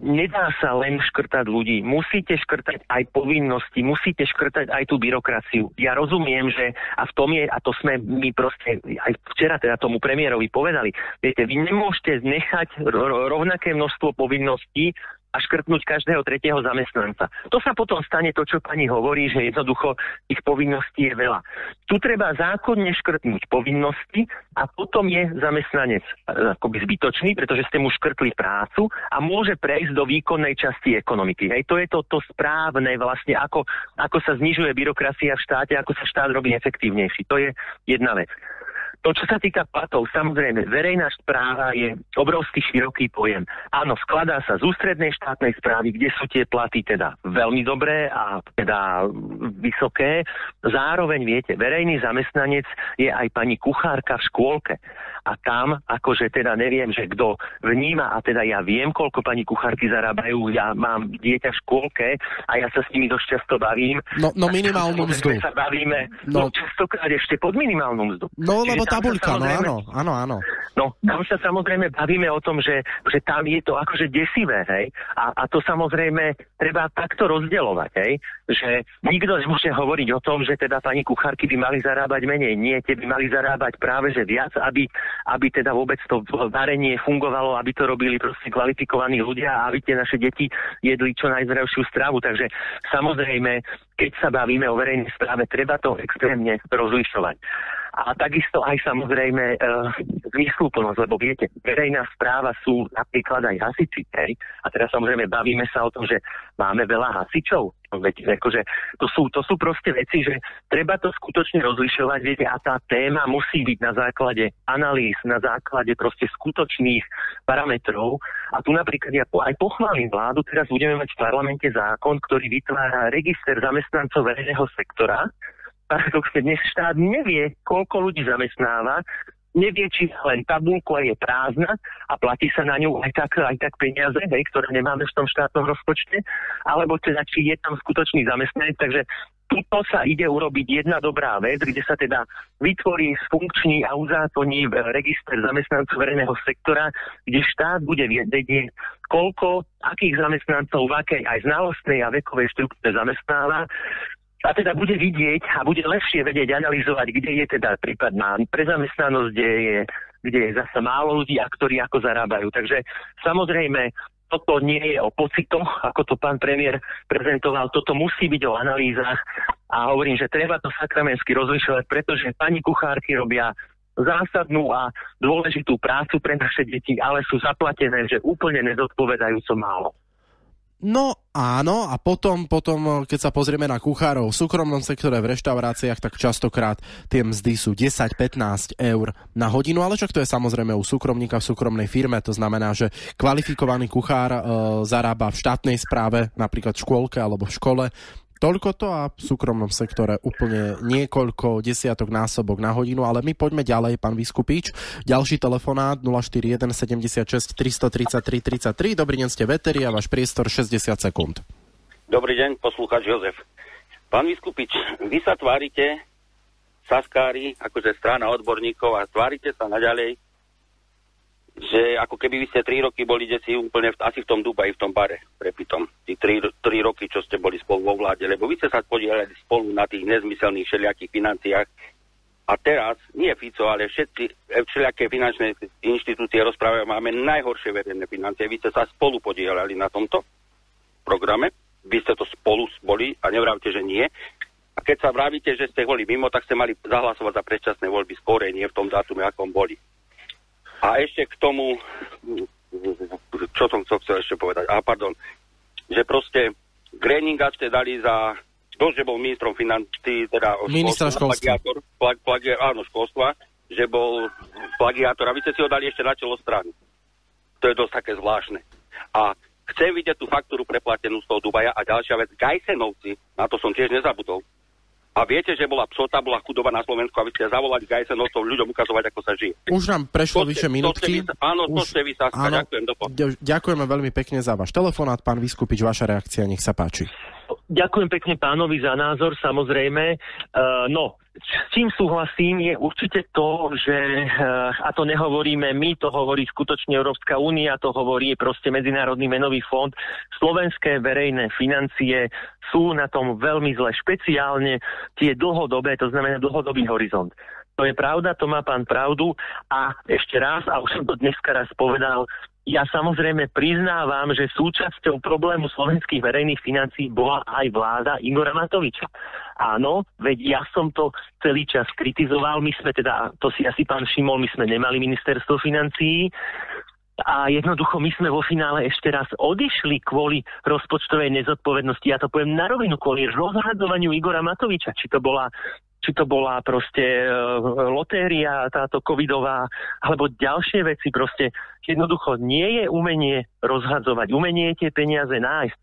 nedá sa len škrtať ľudí. Musíte škrtať aj povinnosti, musíte škrtať aj tú byrokraciu. Ja rozumiem, že a v tom je, a to sme my proste aj včera teda tomu premiérovi povedali, viete, vy nemôžete nechať rovnaké množstvo povinností a škrtnúť každého tretieho zamestnanca. To sa potom stane to, čo pani hovorí, že jednoducho tých povinností je veľa. Tu treba zákonne škrtnúť povinnosti a potom je zamestnanec akoby zbytočný, pretože ste mu škrtli prácu a môže prejsť do výkonnej časti ekonomiky. Hej, to je to správne vlastne, ako sa znižuje byrokracia v štáte, ako sa štát robí efektívnejší. To je jedna vec. To, čo sa týka platov, samozrejme, verejná správa je obrovský široký pojem. Áno, skladá sa z ústrednej štátnej správy, kde sú tie platy teda veľmi dobré a teda vysoké. Zároveň, viete, verejný zamestnanec je aj pani kuchárka v škôlke. A tam, akože teda neviem, že kto vníma, a teda ja viem, koľko pani kuchárky zarábajú, ja mám dieťa v škôlke a ja sa s nimi dosť často bavím. No minimálnu mzdu. Sa bavíme, častokrát ešte pod minimálnu mzdu. No, lebo tabuľka, no áno. No, tam sa samozrejme bavíme o tom, že tam je to akože desivé, hej, a to samozrejme treba takto rozdeľovať, hej, že nikto nemôže hovoriť o tom, že teda pani kuchárky by mali zarábať menej. Nie, tie by mali zarábať práve že viac, aby teda vôbec to varenie fungovalo, aby to robili proste kvalifikovaní ľudia a aby tie naše deti jedli čo najzdravšiu stravu. Takže samozrejme, keď sa bavíme o verejnej správe, treba to extrémne rozlišovať. A takisto aj samozrejme zmysluplnosť, lebo viete, verejná správa sú napríklad aj hasiči, hej? A teraz samozrejme bavíme sa o tom, že máme veľa hasičov. Veď, akože, to sú proste veci, že treba to skutočne rozlišovať, viete, a tá téma musí byť na základe analýz, na základe proste skutočných parametrov. A tu napríklad ja aj pochválim vládu, teraz budeme mať v parlamente zákon, ktorý vytvára register zamestnancov verejného sektora. Paradoxne dnes štát nevie, koľko ľudí zamestnáva, nevie, či len tabuľku je prázdna a platí sa na ňu aj tak peniaze, hej, ktoré nemáme v tom štátnom rozpočte, alebo teda, či je tam skutočný zamestnanec. Takže tuto sa ide urobiť jedna dobrá vec, kde sa teda vytvorí, funkční a uzákoní register zamestnancov verejného sektora, kde štát bude vedieť, koľko, akých zamestnancov v akej aj znalostnej a vekovej štruktúre zamestnáva. A teda bude vidieť a bude lepšie vedieť analyzovať, kde je teda prípadná prezamestnanosť, kde je zasa málo ľudí a ktorí ako zarábajú. Takže samozrejme, toto nie je o pocitoch, ako to pán premiér prezentoval, toto musí byť o analýzach a hovorím, že treba to sakramensky rozlišovať, pretože pani kuchárky robia zásadnú a dôležitú prácu pre naše deti, ale sú zaplatené, že úplne nezodpovedajúco málo. No áno, a potom, keď sa pozrieme na kuchárov v súkromnom sektore, v reštauráciách, tak častokrát tie mzdy sú 10-15 eur na hodinu, ale však to je samozrejme u súkromníka v súkromnej firme, to znamená, že kvalifikovaný kuchár zarába v štátnej správe, napríklad v škôlke alebo v škole, toľko to a v súkromnom sektore úplne niekoľko desiatok násobok na hodinu, ale my poďme ďalej, pán Vyskupič. Ďalší telefonát 041 76 333 33. Dobrý deň, ste veteri a váš priestor 60 sekúnd. Dobrý deň, poslúchač Jozef. Pán Vyskupič, vy sa tvárite, Saskári, akože strana odborníkov, a tvárite sa naďalej, že ako keby vy ste 3 roky boli deti úplne asi v tom Dubaji, v tom bare prepitom. Tí 3 roky, čo ste boli spolu vo vláde, lebo vy ste sa podielali spolu na tých nezmyselných všelijakých financiách. A teraz, nie Fico, ale všetci všelijaké finančné inštitúcie rozprávajú, máme najhoršie verejné financie. Vy ste sa spolu podielali na tomto programe. Vy ste to spolu boli a nevrávte, že nie. A keď sa vravíte, že ste boli mimo, tak ste mali zahlasovať za predčasné voľby skorej, nie v tom dátume, akom boli. A ešte k tomu, čo som chcel ešte povedať, že proste Gröninga ste dali za to, že bol ministrom financií, teda ministra školstva. Školstva, že bol plagiátor, a vy ste si ho dali ešte na čelo strany. To je dosť také zvláštne. A chcem vidieť tú faktúru preplatenú z toho Dubaja. A ďalšia vec, Gajsenovci, na to som tiež nezabudol. A viete, že bola psota, bola chudoba na Slovensku a vy ste zavolali Gajsenovcov ľuďom ukazovať, ako sa žije. Už nám prešlo vyše minútky. Áno, to ste vy, Saska, ďakujem. Ďakujeme veľmi pekne za váš telefonát. Pán Vyskupič, vaša reakcia, nech sa páči. Ďakujem pekne pánovi za názor, samozrejme. s čím súhlasím, je určite to, že, a to nehovoríme my, to hovorí skutočne Európska únia, to hovorí proste Medzinárodný menový fond, slovenské verejné financie sú na tom veľmi zle, špeciálne tie dlhodobé, to znamená dlhodobý horizont. To je pravda, to má pán pravdu a ešte raz, a už som to dneska raz povedal, ja samozrejme priznávam, že súčasťou problému slovenských verejných financií bola aj vláda Igora Matoviča. Áno, veď ja som to celý čas kritizoval, my sme teda, to si asi pán všimol, my sme nemali ministerstvo financií a jednoducho my sme vo finále ešte raz odišli kvôli rozpočtovej nezodpovednosti, ja to poviem na rovinu, kvôli rozhadzovaniu Igora Matoviča, či to bola proste lotéria, táto covidová, alebo ďalšie veci, proste jednoducho nie je umenie rozhadzovať, umenie je tie peniaze nájsť.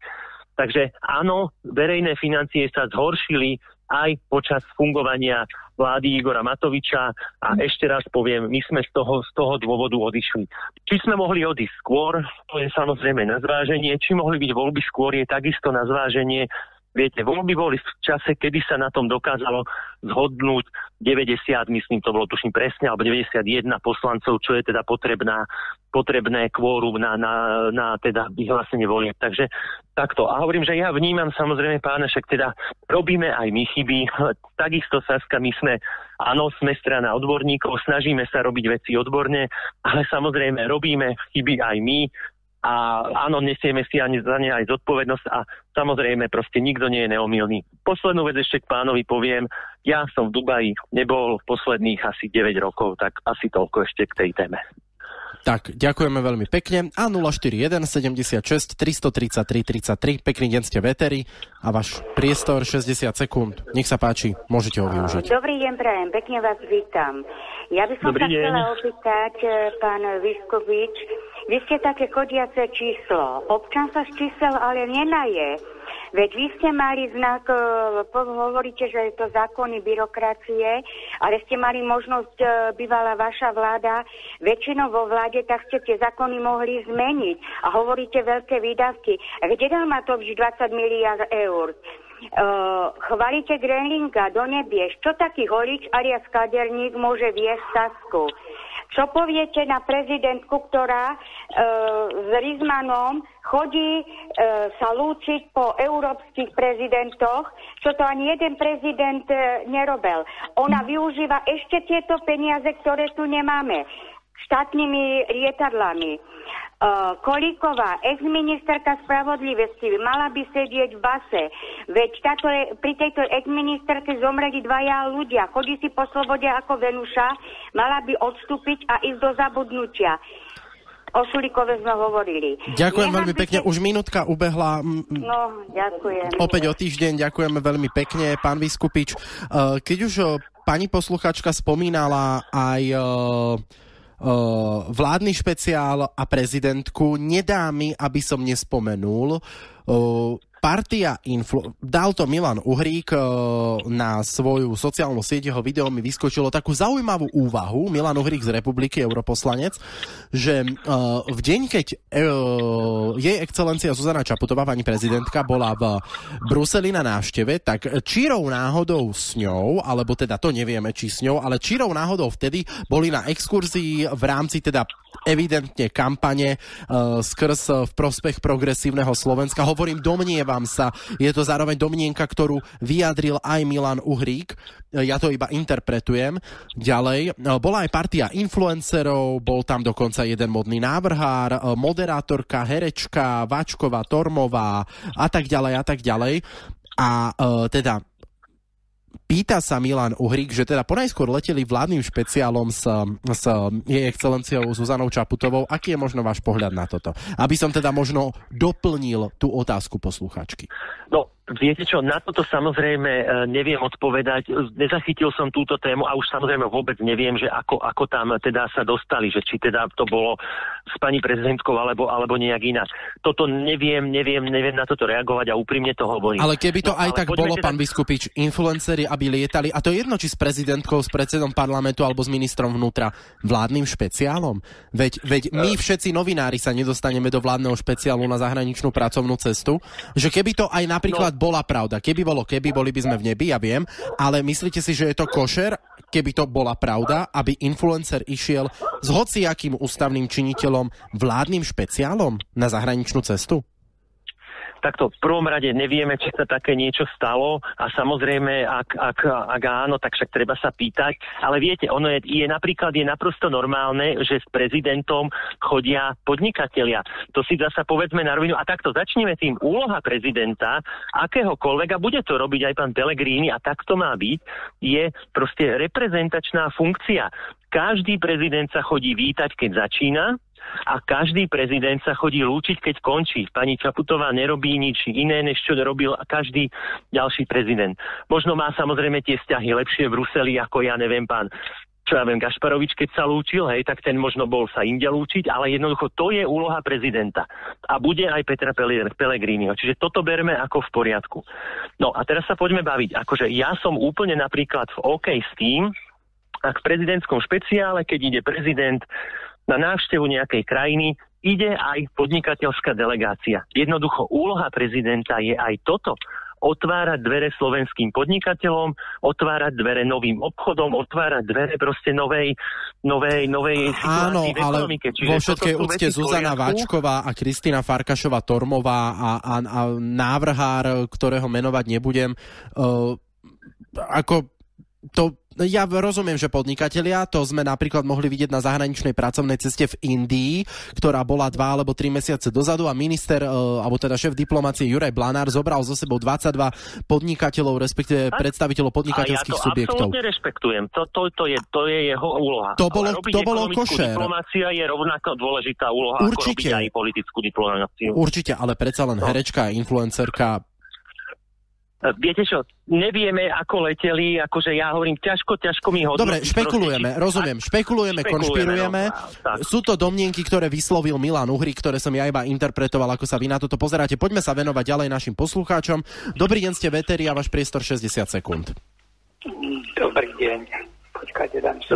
Takže áno, verejné financie sa zhoršili aj počas fungovania vlády Igora Matoviča a ešte raz poviem, my sme z toho dôvodu odišli. Či sme mohli odísť skôr, to je samozrejme na zváženie, či mohli byť voľby skôr, je takisto na zváženie. Viete, voľby boli v čase, kedy sa na tom dokázalo zhodnúť 90, myslím, to bolo tuším presne, alebo 91 poslancov, čo je teda potrebné kvórum na teda vyhlásenie volieb. Takže takto. A hovorím, že ja vnímam samozrejme pána, však teda robíme aj my chyby. Takisto Saska, my sme strana odborníkov, snažíme sa robiť veci odborne, ale samozrejme robíme chyby aj my. A áno, nesieme si ani za ne aj zodpovednosť a samozrejme proste nikto nie je neomylný. Poslednú vec ešte k pánovi poviem, ja som v Dubaji nebol posledných asi 9 rokov, tak asi toľko ešte k tej téme. Tak, ďakujeme veľmi pekne. A 041 76 333 33, pekný deň, ste v éteri a váš priestor 60 sekúnd. Nech sa páči, môžete ho využiť. Dobrý deň, prajem, pekne vás vítam. Ja by som sa chcela opýtať, pán Viskupič, vy ste také chodiace číslo. Občan sa z čísel ale nenaje. Veď vy ste mali znak, hovoríte, že je to zákony byrokracie, ale ste mali možnosť, bývala vaša vláda, väčšinou vo vláde, tak ste tie zákony mohli zmeniť. A hovoríte veľké výdavky. Kde dal Matovič 20 miliard eur? Chválite Grenlinga do nebieš. Čo taký holič alias kaderník môže viesť Sasku? Čo poviete na prezidentku, ktorá s Rizmanom chodí sa lúčiť po európskych prezidentoch, čo to ani jeden prezident nerobil. Ona využíva ešte tieto peniaze, ktoré tu nemáme, štátnymi lietadlami. Kolíková, ex-ministerka spravodlivosti, mala by sedieť v base. Veď pri tejto ex-ministerke zomreli 2 ľudia. Chodí si po slobode ako Venuša, mala by odstúpiť a ísť do zabudnutia. O Šulíkove sme hovorili. Ďakujem veľmi pekne, už minútka ubehla. No, ďakujem. Opäť o týždeň, ďakujeme veľmi pekne, pán Viskupič. Keď už pani posluchačka spomínala aj vládny špeciál a prezidentku, nedá mi, aby som nespomenul. Dal to Milan Uhrík na svoju sociálnu sieť, jeho video mi vyskočilo takú zaujímavú úvahu, Milan Uhrík z Republiky, europoslanec, že v deň, keď jej excelencia Zuzana Čaputová, pani prezidentka, bola v Bruseli na návšteve, tak čírou náhodou s ňou, alebo teda to nevieme, či s ňou, ale čírou náhodou vtedy boli na exkurzii v rámci teda evidentne kampane skrz v prospech progresívneho Slovenska. Hovorím, domnievam sa, je to zároveň domnienka, ktorú vyjadril aj Milan Uhrík. Ja to iba interpretujem. Ďalej, bola aj partia influencerov, bol tam dokonca jeden modný návrhár, moderátorka, herečka, Váčková, Tormová a tak ďalej a tak ďalej. A teda pýta sa Milan Uhrík, že teda ponajskôr leteli vládnym špeciálom s jej excelenciou Zuzanou Čaputovou. Aký je možno váš pohľad na toto? Aby som teda možno doplnil tú otázku posluchačky. No, viete čo, na toto samozrejme neviem odpovedať. Nezachytil som túto tému a už samozrejme vôbec neviem, že ako tam teda sa dostali, že či teda to bolo s pani prezidentkou alebo nejak inak. Toto neviem na toto reagovať a úprimne to hovorím. Ale keby to aj tak bolo, pán Viskupič, influenceri, aby aby lietali, a to je jedno, či s prezidentkou, s predsedom parlamentu alebo s ministrom vnútra, vládnym špeciálom. Veď my všetci novinári sa nedostaneme do vládneho špeciálu na zahraničnú pracovnú cestu, že keby to aj napríklad bola pravda, boli by sme v nebi, ja viem, ale myslíte si, že je to košer, keby to bola pravda, aby influencer išiel s hociakým ústavným činiteľom vládnym špeciálom na zahraničnú cestu? Takto v prvom rade nevieme, či sa také niečo stalo a samozrejme, ak áno, tak však treba sa pýtať. Ale viete, ono je naprosto normálne, že s prezidentom chodia podnikatelia. To si zasa povedzme na rovinu. A takto začneme tým. Úloha prezidenta, akéhokoľvek, a bude to robiť aj pán Pellegrini, a tak to má byť, je proste reprezentačná funkcia. Každý prezident sa chodí vítať, keď začína, a každý prezident sa chodí lúčiť, keď končí. Pani Čaputová nerobí nič iné, než čo robil každý ďalší prezident. Možno má samozrejme tie vzťahy lepšie v Bruseli, ako pán Gašparovič, keď sa lúčil, tak ten možno bol sa inde lúčiť, ale jednoducho to je úloha prezidenta. A bude aj Petra Pellegriniho. Čiže toto berme ako v poriadku. No a teraz sa poďme baviť. Akože ja som úplne napríklad v OK s tým, ak v prezidentskom špeciále, keď ide prezident na návštevu nejakej krajiny, ide aj podnikateľská delegácia. Jednoducho úloha prezidenta je aj toto. Otvárať dvere slovenským podnikateľom, otvárať dvere novým obchodom, otvárať dvere proste novej situácii v ekonomike. Vo všetkej úcte Zuzana Váčková a Kristína Farkašová-Tormová a návrhár, ktorého menovať nebudem, ja rozumiem, že podnikatelia, to sme napríklad mohli vidieť na zahraničnej pracovnej ceste v Indii, ktorá bola 2 alebo 3 mesiace dozadu a minister, alebo teda šéf diplomácie Juraj Blanár zobral so sebou 22 podnikateľov, respektíve predstaviteľov podnikateľských subjektov. Ja to absolútne rešpektujem. To je jeho úloha. To bolo košer. Diplomácia je rovnako dôležitá úloha, ako robiť aj politickú diplomáciu. Určite, ale predsa len herečka a influencerka. Viete čo, nevieme, ako leteli, akože ja hovorím, ťažko mi hodnotiť. Dobre, špekulujeme, rozumiem, konšpirujeme. No, sú to domnienky, ktoré vyslovil Milan Uhrík, ktoré som ja iba interpretoval, ako sa vy na toto pozeráte. Poďme sa venovať ďalej našim poslucháčom. Dobrý deň, ste v éteri a váš priestor 60 sekúnd. Dobrý deň. Počkajte, dám si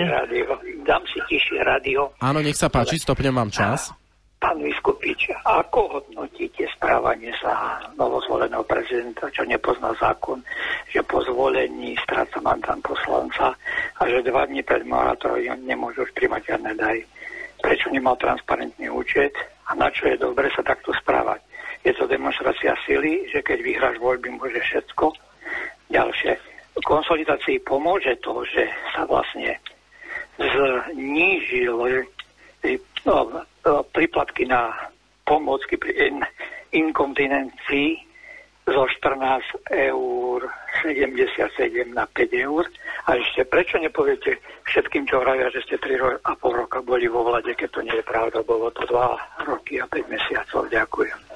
rádio. Dám si tišie rádio. Áno, nech sa páči, stopnem vám čas. Pán Viskupič, ako hodnotíte správanie sa novozvoleného prezidenta, čo nepozná zákon, že po zvolení stráca mandát poslanca a že 2 dní pred moratórium nemôžu už príjmať žiadne dary? Prečo nemal transparentný účet a na čo je dobre sa takto správať? Je to demonstrácia sily, že keď vyhráš voľby, môže všetko? Ďalšie, konsolidácii pomôže to, že sa vlastne znížil príplatky na pomôcky pri inkontinencii zo 14,77 € na 5 €. A ešte prečo nepoviete všetkým, čo vravia, že ste 3,5 roka boli vo vlade, keď to nie je pravda, bolo to 2 roky a 5 mesiacov. Ďakujem.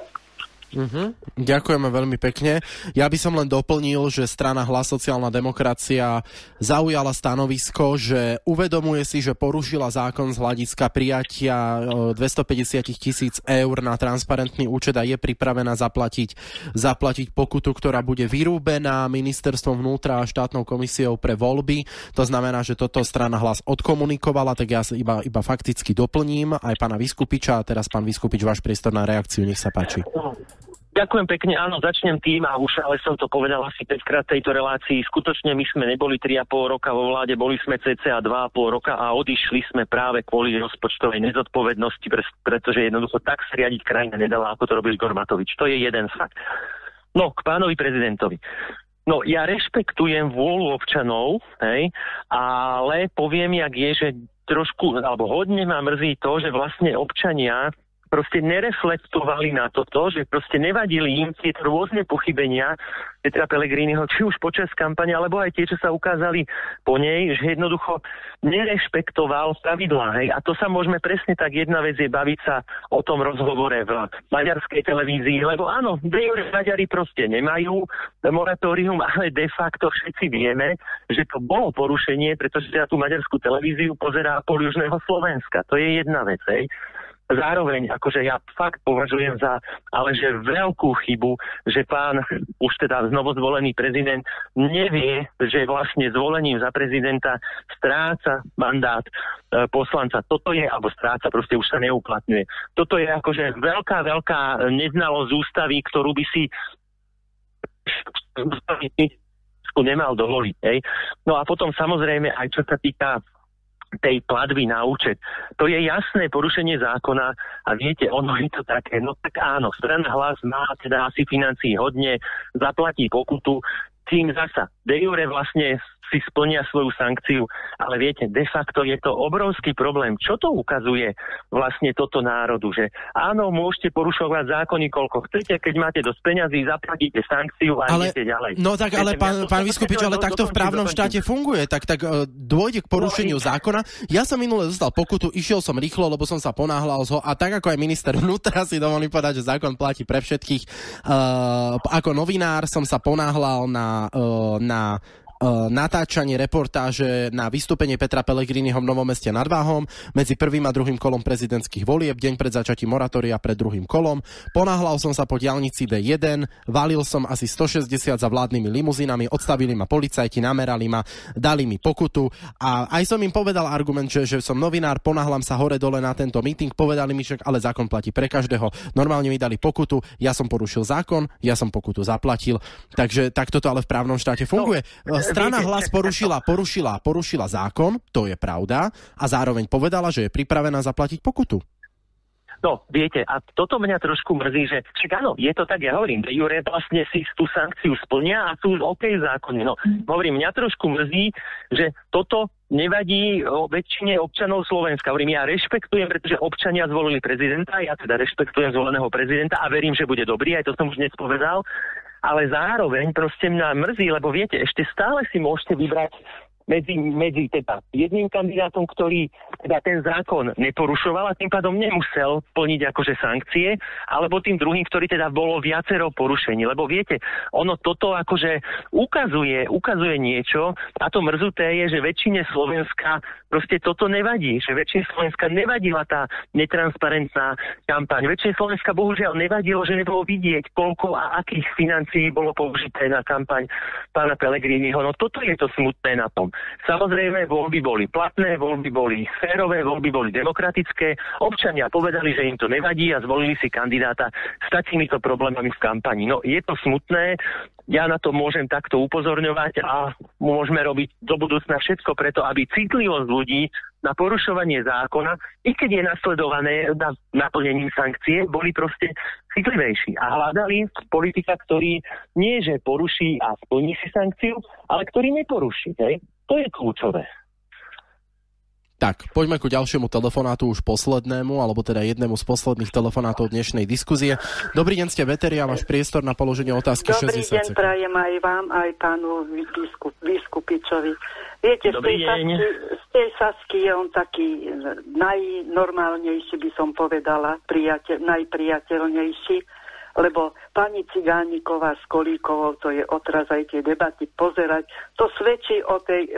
Ďakujeme veľmi pekne. Ja by som len doplnil, že strana Hlas sociálna demokracia zaujala stanovisko, že uvedomuje si, že porušila zákon z hľadiska prijatia 250 000 € na transparentný účet a je pripravená zaplatiť pokutu, ktorá bude vyrúbená ministerstvom vnútra a štátnou komisiou pre voľby. To znamená, že toto strana Hlas odkomunikovala, tak ja iba fakticky doplním aj pána Viskupiča a teraz pán Viskupič, váš priestor na reakciu, nech sa páči. Ďakujem pekne, áno, začnem tým a už ale som to povedal asi 5-krát tejto relácii. Skutočne my sme neboli 3,5 roka vo vláde, boli sme cca 2,5 roka a odišli sme práve kvôli rozpočtovej nezodpovednosti, pretože jednoducho tak sa riadiť krajina nedala, ako to robil Igor Matovič. To je jeden fakt. No, k pánovi prezidentovi. No, ja rešpektujem vôľu občanov, ale poviem, jak je, že trošku, alebo hodne ma mrzí to, že vlastne občania proste nereflektovali na toto, že proste nevadili im tie rôzne pochybenia Petra Pellegriniho, či už počas kampane, alebo aj tie, čo sa ukázali po nej, že jednoducho nerešpektoval pravidlá. A to sa môžeme presne tak, jedna vec je baviť sa o tom rozhovore v maďarskej televízii, lebo áno, Maďari proste nemajú moratórium, ale de facto všetci vieme, že to bolo porušenie, pretože sa tú maďarskú televíziu pozerá pol južného Slovenska. To je jedna vec. zároveň, akože ja fakt považujem za, ale že veľkú chybu, že pán, už teda znovozvolený prezident, nevie, že vlastne zvolením za prezidenta stráca mandát poslanca. Toto je, alebo stráca, proste už sa neuplatňuje. Toto je akože veľká neznalosť ústavy, ktorú by si nemal dovoliť. Hej. No a potom samozrejme aj čo sa týka tej platby na účet. To je jasné porušenie zákona a viete, ono je to také, no tak áno, strana Hlas má teda asi financií hodne, zaplatí pokutu, tým zasa de jure vlastne si splnia svoju sankciu, ale viete, de facto je to obrovský problém. Čo to ukazuje vlastne toto národu? Že áno, môžete porušovať zákony, koľko chcete, keď máte dosť peňazí, zaplatíte sankciu a idete ďalej. No tak, ale pán Viskupič, ale takto v právnom štáte funguje, tak dôjde k porušeniu zákona. Ja som minule dostal pokutu, išiel som rýchlo, lebo som sa ponáhľal a tak ako aj minister vnútra si dovolím povedať, že zákon platí pre všetkých. Ako novinár som sa ponáhľal na natáčanie reportáže na vystúpenie Petra Pellegriniho v Novom Meste nad Váhom medzi prvým a druhým kolom prezidentských volieb, deň pred začatím moratória pred druhým kolom. Ponáhľal som sa po diaľnici D1, valil som asi 160 za vládnymi limuzínami, odstavili ma policajti, namerali ma, dali mi pokutu a aj som im povedal argument, že som novinár, ponáhľam sa hore dole na tento meeting, povedali mi však, ale zákon platí pre každého. Normálne mi dali pokutu, ja som porušil zákon, ja som pokutu zaplatil. Takže takto to ale v právnom štáte funguje. Strana Hlas porušila zákon, to je pravda, a zároveň povedala, že je pripravená zaplatiť pokutu. No, viete, a toto mňa trošku mrzí, že však áno, je to tak, ja hovorím, de jure vlastne si tú sankciu splnia a sú OK zákony. No, hovorím, mňa trošku mrzí, že toto nevadí o väčšine občanov Slovenska. Hovorím, ja rešpektujem, pretože občania zvolili prezidenta, ja teda rešpektujem zvoleného prezidenta a verím, že bude dobrý, aj to som už dnes povedal. Ale zároveň proste mňa mrzí, lebo viete, ešte stále si môžete vybrať medzi teda jedným kandidátom, ktorý teda ten zákon neporušoval a tým pádom nemusel plniť akože sankcie, alebo tým druhým, ktorý teda bolo viacero porušení. Lebo viete, ono toto akože ukazuje niečo a to mrzuté je, že väčšine Slovenska proste toto nevadí, že väčšine Slovenska nevadila tá netransparentná kampaň. Väčšine Slovenska bohužiaľ nevadilo, že nebolo vidieť, koľko a akých financií bolo použité na kampaň pána Pellegriniho. No toto je to smutné na tom. Samozrejme, voľby boli platné, voľby boli férové, voľby boli demokratické. Občania povedali, že im to nevadí a zvolili si kandidáta s takýmito problémami v kampani. No, je to smutné, ja na to môžem takto upozorňovať a môžeme robiť do budúcna všetko preto, aby citlivosť ľudí na porušovanie zákona, i keď je nasledované naplnením sankcie, boli proste citlivejší a hľadali politika, ktorý nie že poruší a splní si sankciu, ale ktorý neporuší. Hej? To je kľúčové. Tak, poďme ku ďalšiemu telefonátu, už poslednému, alebo teda jednému z posledných telefonátov dnešnej diskuzie. Dobrý deň, ste Veteri a váš priestor na položenie otázky 60 sekúnd. Dobrý deň, prajem aj vám, aj pánu Viskupičovi. Viete, z tej Sasky je on taký najnormálnejší, by som povedala, najpriateľnejší, lebo pani Cigániková s Kolíkovou, to je otraz aj tie debaty pozerať, to svedčí o tej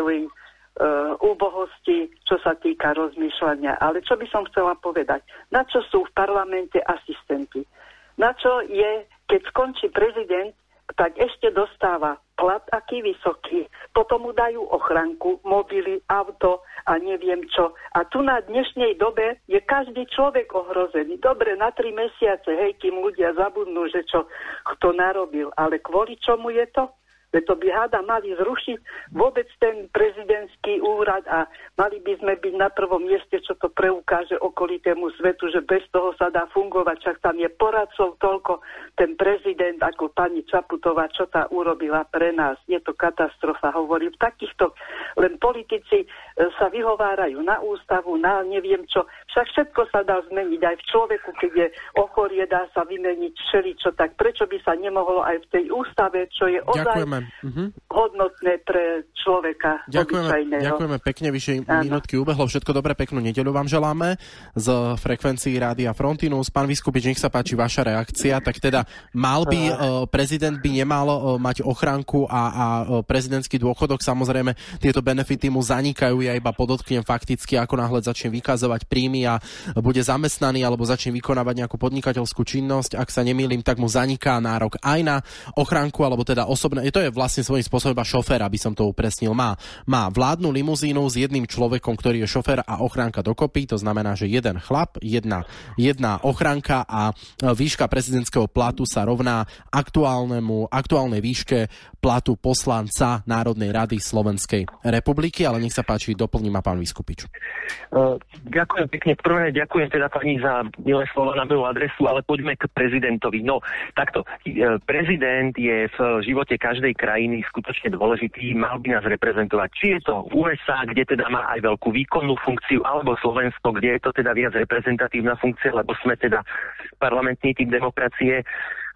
úbohosti, čo sa týka rozmýšľania. Ale čo by som chcela povedať? Na čo sú v parlamente asistenti? Na čo je, keď skončí prezident, tak ešte dostáva plat aký vysoký, potom mu dajú ochranku, mobily, auto a neviem čo. A tu na dnešnej dobe je každý človek ohrozený. Dobre, na 3 mesiace, hej, kým ľudia zabudnú, že čo kto narobil. Ale kvôli čomu je to? Veď to by mali zrušiť vôbec ten prezidentský úrad a mali by sme byť na prvom mieste, čo to preukáže okolitému svetu, že bez toho sa dá fungovať. Však tam je poradcov toľko, ten prezident ako pani Čaputová, čo tá urobila pre nás. Je to katastrofa, hovorím. V takýchto len politici sa vyhovárajú na ústavu, na neviem čo. Však všetko sa dá zmeniť aj v človeku, keď je ochorie, dá sa vymeniť všeličo. Tak prečo by sa nemohlo aj v tej ústave, čo je ozaj hodnotné pre človeka. Ďakujeme pekne, vyše minútky ubehlo. Všetko dobré, peknú nedeľu vám želáme z frekvencií Rádia Frontinus. Pán Viskupič, nech sa páči vaša reakcia. Tak teda prezident by nemal mať ochránku a prezidentský dôchodok. Samozrejme, tieto benefity mu zanikajú. Ja iba podotknem fakticky, ako náhle začne vykazovať príjmy a bude zamestnaný alebo začne vykonávať nejakú podnikateľskú činnosť. Ak sa nemýlim, tak mu zaniká nárok aj na ochránku, alebo teda osobné. To je vlastne svojím spôsobom iba šofér, aby som to upresnil. Má vládnu limuzínu s jedným človekom, ktorý je šofér a ochránka dokopy. To znamená, že jeden chlap, jedna ochránka a výška prezidentského platu sa rovná aktuálnej výške platu poslanca Národnej rady Slovenskej republiky. Ale nech sa páči, doplní ma pán Viskupič. Ďakujem pekne. Prvé ďakujem teda pani za milé slova na moju adresu, ale poďme k prezidentovi. No, takto. Prezident je v živote každej krajiny skutočne dôležitý, mal by nás reprezentovať. Či je to USA, kde teda má aj veľkú výkonnú funkciu, alebo Slovensko, kde je to teda viac reprezentatívna funkcia, lebo sme teda parlamentný typ demokracie.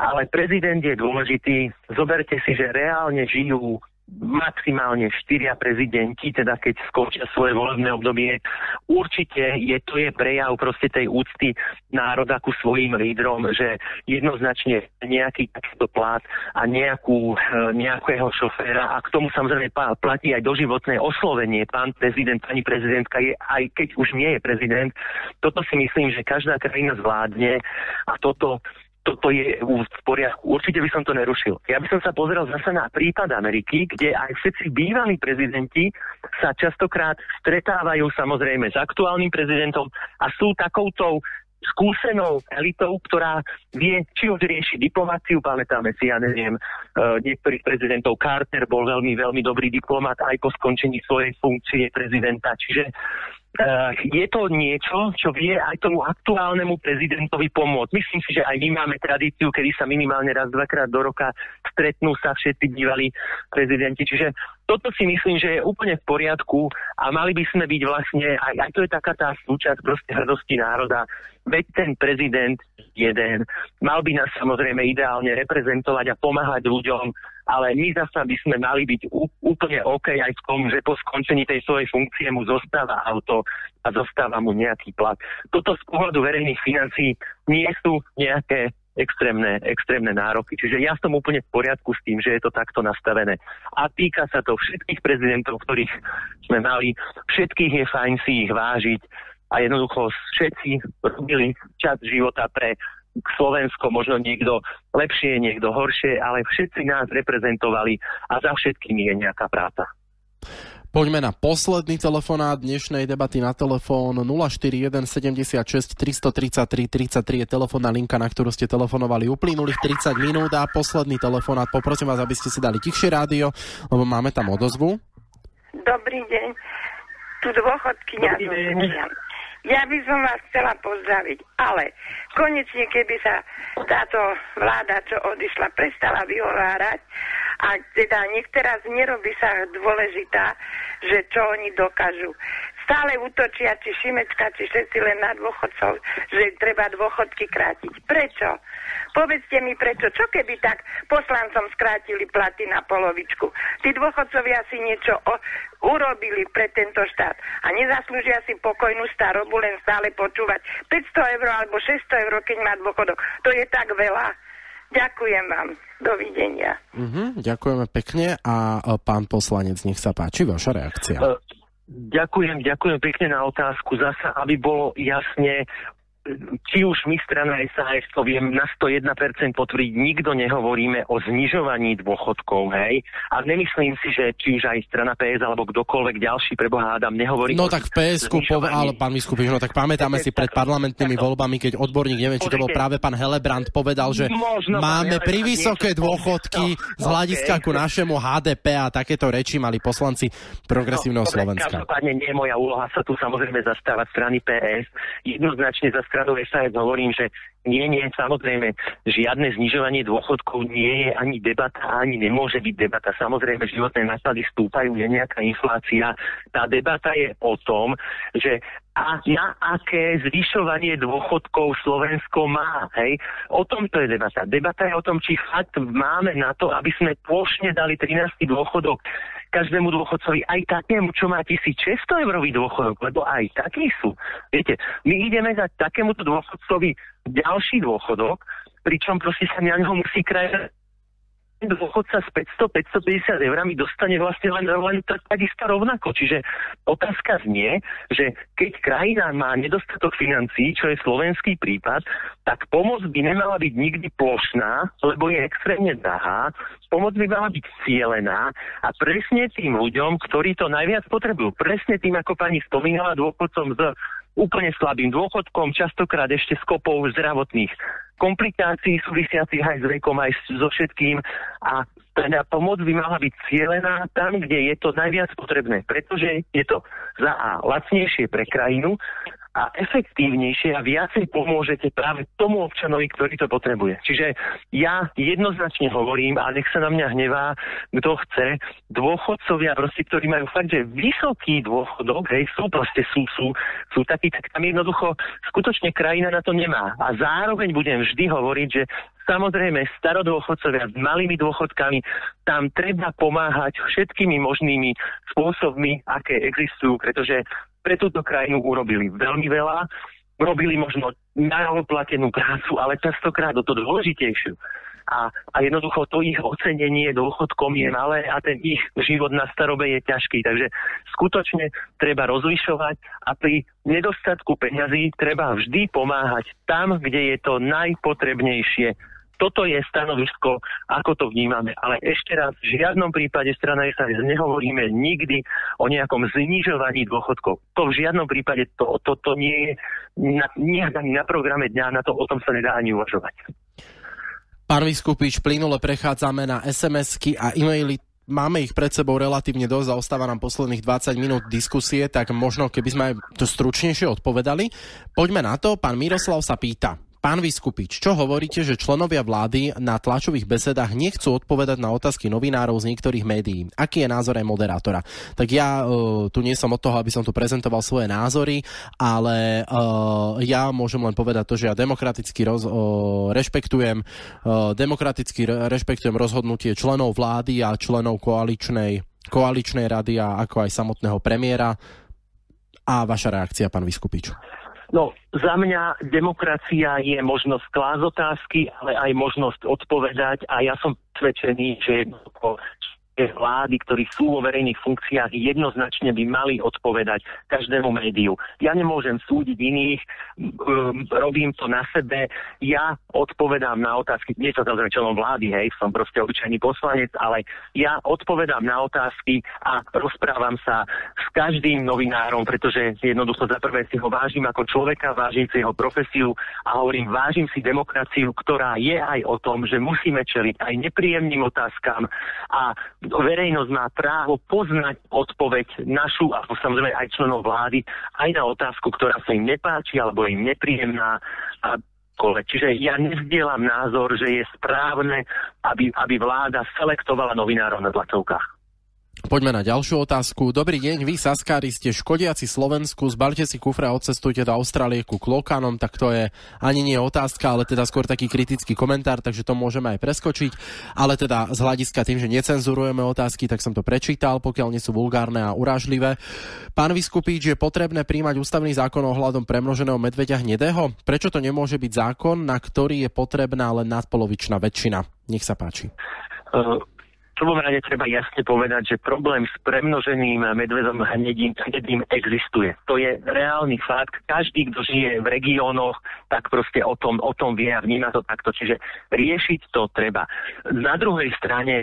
Ale prezident je dôležitý. Zoberte si, že reálne žijú maximálne 4 prezidenti, teda keď skončia svoje volebné obdobie. Určite je prejav proste tej úcty národa ku svojim lídrom, že jednoznačne nejaký takýto plat a nejakého šoféra, a k tomu samozrejme platí aj doživotné oslovenie. Pán prezident, pani prezidentka je, aj keď už nie je prezident. Toto si myslím, že každá krajina zvládne a toto je v poriadku. Určite by som to nerušil. Ja by som sa pozrel zase na prípad Ameriky, kde aj všetci bývalí prezidenti sa častokrát stretávajú samozrejme s aktuálnym prezidentom a sú takoutou skúsenou elitou, ktorá vie, či už rieši diplomáciu. Pamätáme si, niektorých prezidentov. Carter bol veľmi, veľmi dobrý diplomat aj po skončení svojej funkcie prezidenta. Čiže je to niečo, čo vie aj tomu aktuálnemu prezidentovi pomôcť. Myslím si, že aj my máme tradíciu, kedy sa minimálne raz, dvakrát do roka stretnú sa všetci bývalí prezidenti. Čiže toto si myslím, že je úplne v poriadku a mali by sme byť vlastne, aj to je taká tá súčasť proste hrdosti národa, veď ten prezident jeden mal by nás samozrejme ideálne reprezentovať a pomáhať ľuďom, ale my zasa by sme mali byť úplne OK aj v tom, že po skončení tej svojej funkcie mu zostáva auto a zostáva mu nejaký plat. Toto z pohľadu verejných financií nie sú nejaké extrémne nároky. Čiže ja som úplne v poriadku s tým, že je to takto nastavené. A týka sa to všetkých prezidentov, ktorých sme mali. Všetkých je fajn si ich vážiť a jednoducho všetci robili čas života pre Slovensko, možno niekto lepšie, niekto horšie, ale všetci nás reprezentovali a za všetkými je nejaká práca. Poďme na posledný telefonát dnešnej debaty na telefón 041 76 333 33 je telefónna linka, na ktorú ste telefonovali uplynulých 30 minút a posledný telefonát. Poprosím vás, aby ste si dali tichšie rádio, lebo máme tam odozvu. Dobrý deň, tu dôchodkyňa. Ja by som vás chcela pozdraviť, ale konečne, keby sa táto vláda, čo odišla, prestala vyhovárať a teda nech teraz nerobí sa dôležitá, že čo oni dokážu. Stále útočia, či Šimečka, či všetci len na dôchodcov, že treba dôchodky krátiť. Prečo? Povedzte mi prečo. Čo keby tak poslancom skrátili platy na polovičku? Tí dôchodcovia si niečo urobili pre tento štát a nezaslúžia si pokojnú starobu len stále počúvať 500 eur alebo 600 eur, keď má dôchodok. To je tak veľa. Ďakujem vám. Dovidenia. Ďakujeme pekne a pán poslanec, nech sa páči, vaša reakcia. Ďakujem pekne na otázku. Zasa, aby bolo jasne, či už my strana SAS, to viem na 101% potvrdiť, nikto nehovoríme o znižovaní dôchodkov, hej? A nemyslím si, že či už aj strana PS alebo kdokoľvek ďalší, preboha hádam, nehovorí. No tak v PS-ku ale pán Viskupič, no tak pamätáme si pred parlamentnými voľbami, keď odborník, neviem, či to bol práve pán Helebrant, povedal, že máme privysoké dôchodky z hľadiska ku našemu HDP a takéto reči mali poslanci Progresívneho Slovenska. Každopádne nie je moja úloha sa tu samozrejme zastávať strany PS. Jednoznačne za stranu SAS hovorím, že nie, samozrejme, žiadne znižovanie dôchodkov nie je ani debata, ani nemôže byť debata. Samozrejme, životné náklady stúpajú, je nejaká inflácia. Tá debata je o tom, že a na aké zvyšovanie dôchodkov Slovensko má. Hej? O tom to je debata. Debata je o tom, či fakt máme na to, aby sme plošne dali 13. dôchodok každému dôchodcovi, aj takému, čo má 1600 eurový dôchodok, lebo aj takí sú. Viete, my ideme dať takémuto dôchodcovi ďalší dôchodok, pričom proste sa na ňoho musí krajina dôchodca s 500-550 eurami dostane vlastne len takisto rovnako. Čiže otázka znie, že keď krajina má nedostatok financií, čo je slovenský prípad, tak pomoc by nemala byť nikdy plošná, lebo je extrémne drahá. Pomoc by mala byť cielená a presne tým ľuďom, ktorí to najviac potrebujú. Presne tým, ako pani spomínala, dôchodcom s úplne slabým dôchodkom, častokrát ešte s kopou zdravotných komplikácií súvisiacich aj s vekom, aj so všetkým. A teda pomoc by mala byť cielená tam, kde je to najviac potrebné, pretože je to za A lacnejšie pre krajinu a efektívnejšie a viacej pomôžete práve tomu občanovi, ktorý to potrebuje. Čiže ja jednoznačne hovorím, a nech sa na mňa hnevá, kto chce, dôchodcovia, proste, ktorí majú fakt, že vysoký dôchodok, hej, sú takí, tak tam jednoducho skutočne krajina na to nemá. A zároveň budem vždy hovoriť, že samozrejme starodôchodcovia s malými dôchodkami, tam treba pomáhať všetkými možnými spôsobmi, aké existujú, pretože pre túto krajinu urobili veľmi veľa, robili možno najoplatenú prácu, ale častokrát o to dôležitejšiu. A jednoducho to ich ocenenie dôchodkom je malé a ten ich život na starobe je ťažký. Takže skutočne treba rozlišovať a pri nedostatku peňazí treba vždy pomáhať tam, kde je to najpotrebnejšie. Toto je stanovisko, ako to vnímame. Ale ešte raz, v žiadnom prípade strana SAS nehovoríme nikdy o nejakom znižovaní dôchodkov. To v žiadnom prípade to nie je nijak ani na programe dňa, na to o tom sa nedá ani uvažovať. Pán Viskupič, plynule prechádzame na SMS-ky a e-maily. Máme ich pred sebou relatívne dosť a ostáva nám posledných 20 minút diskusie, tak možno keby sme to stručnejšie odpovedali. Poďme na to. Pán Miroslav sa pýta. Pán Viskupič, čo hovoríte, že členovia vlády na tlačových besedách nechcú odpovedať na otázky novinárov z niektorých médií? Aký je názor aj moderátora? Tak ja tu nie som od toho, aby som tu prezentoval svoje názory, ale ja môžem len povedať to, že ja demokraticky rešpektujem rozhodnutie členov vlády a členov koaličnej rady a ako aj samotného premiéra. A vaša reakcia, pán Viskupič? No, za mňa demokracia je možnosť klásť otázky, ale aj možnosť odpovedať a ja som presvedčený, že vlády, ktorí sú vo verejných funkciách, jednoznačne by mali odpovedať každému médiu. Ja nemôžem súdiť iných, robím to na sebe, ja odpovedám na otázky, nie som samozrejme členom vlády, hej, som proste obyčajný poslanec, ale ja odpovedám na otázky a rozprávam sa s každým novinárom, pretože jednoducho za prvé si ho vážim ako človeka, vážim si jeho profesiu a hovorím, vážim si demokraciu, ktorá je aj o tom, že musíme čeliť aj nepríjemným otázkam a verejnosť má právo poznať odpoveď našu a samozrejme aj členov vlády aj na otázku, ktorá sa im nepáči alebo im nepríjemná. Čiže ja nezdielam názor, že je správne, aby vláda selektovala novinárov na tlačovkách. Poďme na ďalšiu otázku. Dobrý deň, vy Saskári ste škodiaci Slovensku, zbalte si kufre a odcestujte do Austrálie ku klokánom, tak to je ani nie otázka, ale teda skôr taký kritický komentár, takže to môžeme aj preskočiť. Ale teda z hľadiska tým, že necenzurujeme otázky, tak som to prečítal, pokiaľ nie sú vulgárne a urážlivé. Pán Viskupič, je potrebné príjmať ústavný zákon ohľadom premnoženého medveďa hnedého? Prečo to nemôže byť zákon, na ktorý je potrebná len nadpolovičná väčšina? Nech sa páči. V prvom rade treba jasne povedať, že problém s premnoženým medvedom hnedým existuje. To je reálny fakt. Každý, kto žije v regiónoch, tak proste o tom vie a vníma to takto. Čiže riešiť to treba. Na druhej strane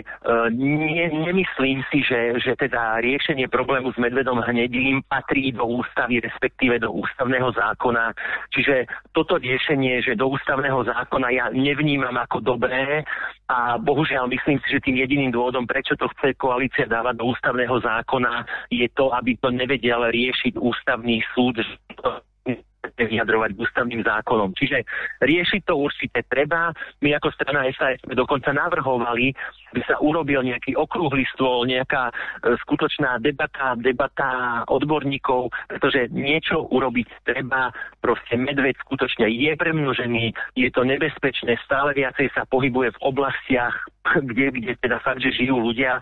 nemyslím si, že teda riešenie problému s medvedom hnedým patrí do ústavy, respektíve do ústavného zákona. Čiže toto riešenie, že do ústavného zákona ja nevnímam ako dobré a bohužiaľ myslím si, že tým jediným dôvodom, prečo to chce koalícia dávať do ústavného zákona, je to, aby to nevedel riešiť ústavný súd. vyjadrovať k ústavným zákonom. Čiže riešiť to určite treba. My ako strana SAS sme dokonca navrhovali, aby sa urobil nejaký okrúhly stôl, nejaká skutočná debata odborníkov, pretože niečo urobiť treba. Proste medveď skutočne je premnožený, je to nebezpečné, stále viacej sa pohybuje v oblastiach, kde teda fakt, že žijú ľudia.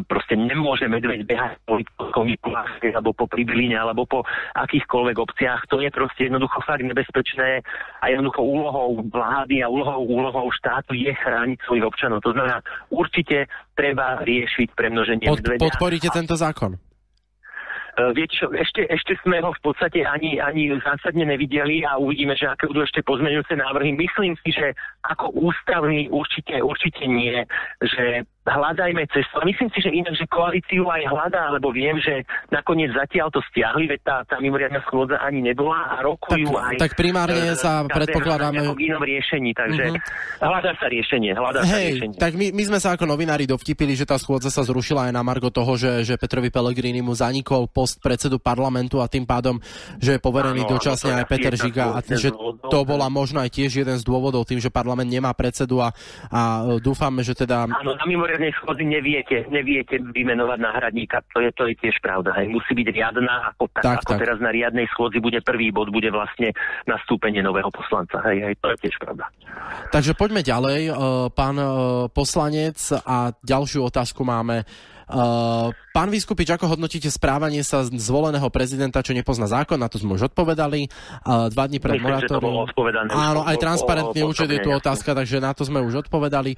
Proste nemôže medveď behať po Mikuláške alebo po Pribiline alebo po akýchkoľvek obciach. To je proste jednoducho fakt nebezpečné a jednoducho úlohou vlády a úlohou štátu je chrániť svojich občanov. To znamená, určite treba riešiť premnoženie medveďa. Podporíte tento zákon? Viete čo, ešte sme ho v podstate ani zásadne nevideli a uvidíme, že aké budú ešte pozmeňujúce návrhy. Myslím si, že ako ústavný určite nie, že hľadajme cestu. A myslím si, že inak, že koalíciu aj hľadá, lebo viem, že nakoniec zatiaľ to stiahli, veď tá mimoriadna schôdza ani nebola a rokujú aj... Tak primárne sa predpokladáme... v inom riešení, takže hľadá sa riešenie. Tak my sme sa ako novinári dovtipili, že tá schôdza sa zrušila aj na margo toho, že Petrovi Pellegrinimu zanikol post predsedu parlamentu a tým pádom, že je poverený dočasne aj Peter Žiga a že to bola možno aj tiež jeden z dôvodov tým, že parlament nemá predsedu a dúfame, že teda... Áno, na mimoriadnej schôdzi neviete vymenovať náhradníka, to je tiež pravda. Hej. Musí byť riadna ako teraz na riadnej schôdzi bude prvý bod, bude vlastne nastúpenie nového poslanca. Hej, to je tiež pravda. Takže poďme ďalej, pán poslanec, a ďalšiu otázku máme. Pán Viskupič, ako hodnotíte správanie sa zvoleného prezidenta, čo nepozná zákon? Na to sme už odpovedali. 2 dní pred moratórium. Áno, aj transparentný účet je tu otázka, takže na to sme už odpovedali.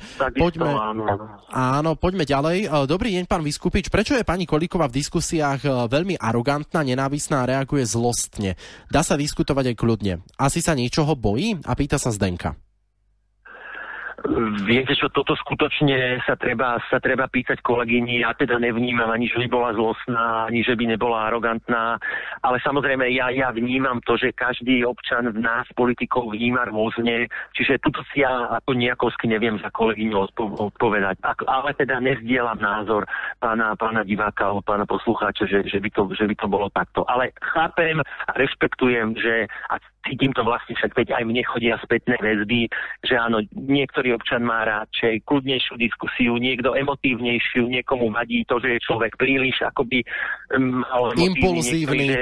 Poďme ďalej. Dobrý deň, pán Viskupič. Prečo je pani Kolíková v diskusiách veľmi arogantná, nenávisná a reaguje zlostne? Dá sa diskutovať aj kľudne. Asi sa niečoho bojí? A pýta sa Zdenka. Viete čo, toto skutočne sa treba pýtať kolegyni. Ja teda nevnímam ani, že by bola zlostná, ani, že by nebola arogantná, ale samozrejme ja vnímam to, že každý občan v nás politikov vníma rôzne, čiže tuto si ja ako nejakovsky neviem za kolegyňu odpovedať. Ale teda nezdielam názor pána diváka alebo pána poslucháča, že by to bolo takto. Ale chápem a rešpektujem, že a cítim to vlastne však, veď aj mne chodia spätné väzby, že áno, niektorý občan má radšej kľudnejšiu diskusiu, niekto emotívnejšiu, niekomu vadí to, že je človek príliš akoby impulzívny.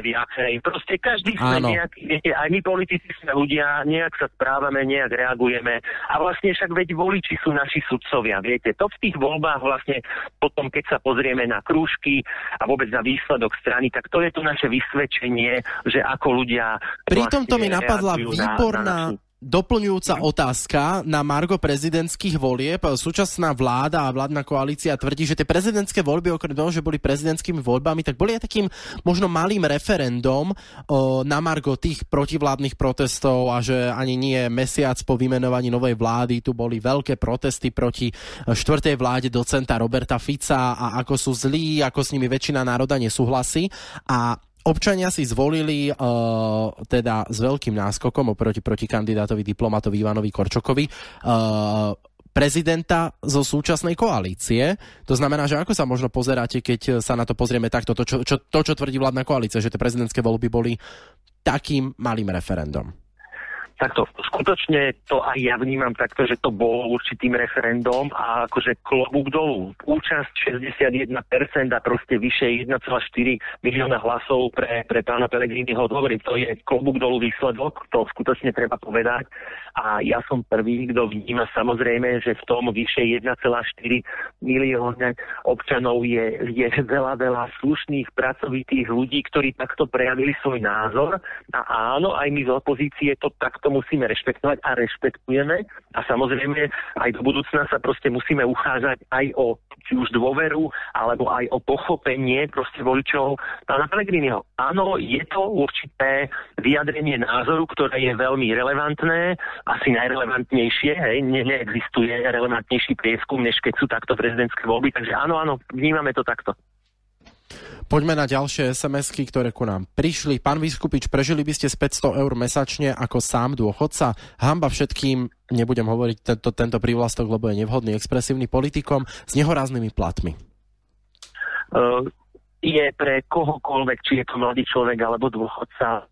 Proste každý sme nejaký, viete, aj my politici sme ľudia, nejak sa správame, nejak reagujeme a vlastne však veď voliči sú naši sudcovia, viete, to v tých voľbách vlastne potom, keď sa pozrieme na krúžky a vôbec na výsledok strany, tak to je to naše vysvedčenie, že ako ľudia pri tomto mi napadla výborná doplňujúca otázka na margo prezidentských volieb. Súčasná vláda a vládna koalícia tvrdí, že tie prezidentské voľby, okrem toho, že boli prezidentskými voľbami, tak boli aj takým možno malým referendum na margo tých protivládnych protestov a že ani nie mesiac po vymenovaní novej vlády tu boli veľké protesty proti štvrtej vláde docenta Roberta Fica a ako sú zlí, ako s nimi väčšina národa nesúhlasí. A občania si zvolili teda s veľkým náskokom oproti kandidátovi diplomatovi Ivanovi Korčokovi prezidenta zo súčasnej koalície. To znamená, že ako sa možno pozeráte, keď sa na to pozrieme takto, to, čo tvrdí vládna koalícia, že tie prezidentské voľby boli takým malým referendum? Takto, skutočne to aj ja vnímam takto, že to bolo určitým referendum a akože klobúk dolu. Účasť 61% a proste vyše 1,4 milióna hlasov pre pána Pellegriniho. Hovorím, to je klobúk dolu výsledok, to skutočne treba povedať. A ja som prvý, kto vníma samozrejme, že v tom vyše 1,4 milióna občanov je veľa slušných, pracovitých ľudí, ktorí takto prejavili svoj názor. A áno, aj my z opozície to takto musíme rešpektovať a rešpektujeme. A samozrejme aj do budúcna sa proste musíme uchádzať aj o či už dôveru, alebo aj o pochopenie proste voličov pána Pellegriniho. Áno, je to určité vyjadrenie názoru, ktoré je veľmi relevantné, asi najrelevantnejšie, hej, neexistuje relevantnejší prieskum, než keď sú takto prezidentské voľby, takže áno, vnímame to takto. Poďme na ďalšie SMS-ky, ktoré ku nám prišli. Pán Viskupič, prežili by ste z 500 eur mesačne ako sám dôchodca? Hanba všetkým, nebudem hovoriť tento prívlastok, lebo je nevhodný, expresívny politikom s nehoráznými platmi. Je pre kohokoľvek, či je to mladý človek alebo dôchodca,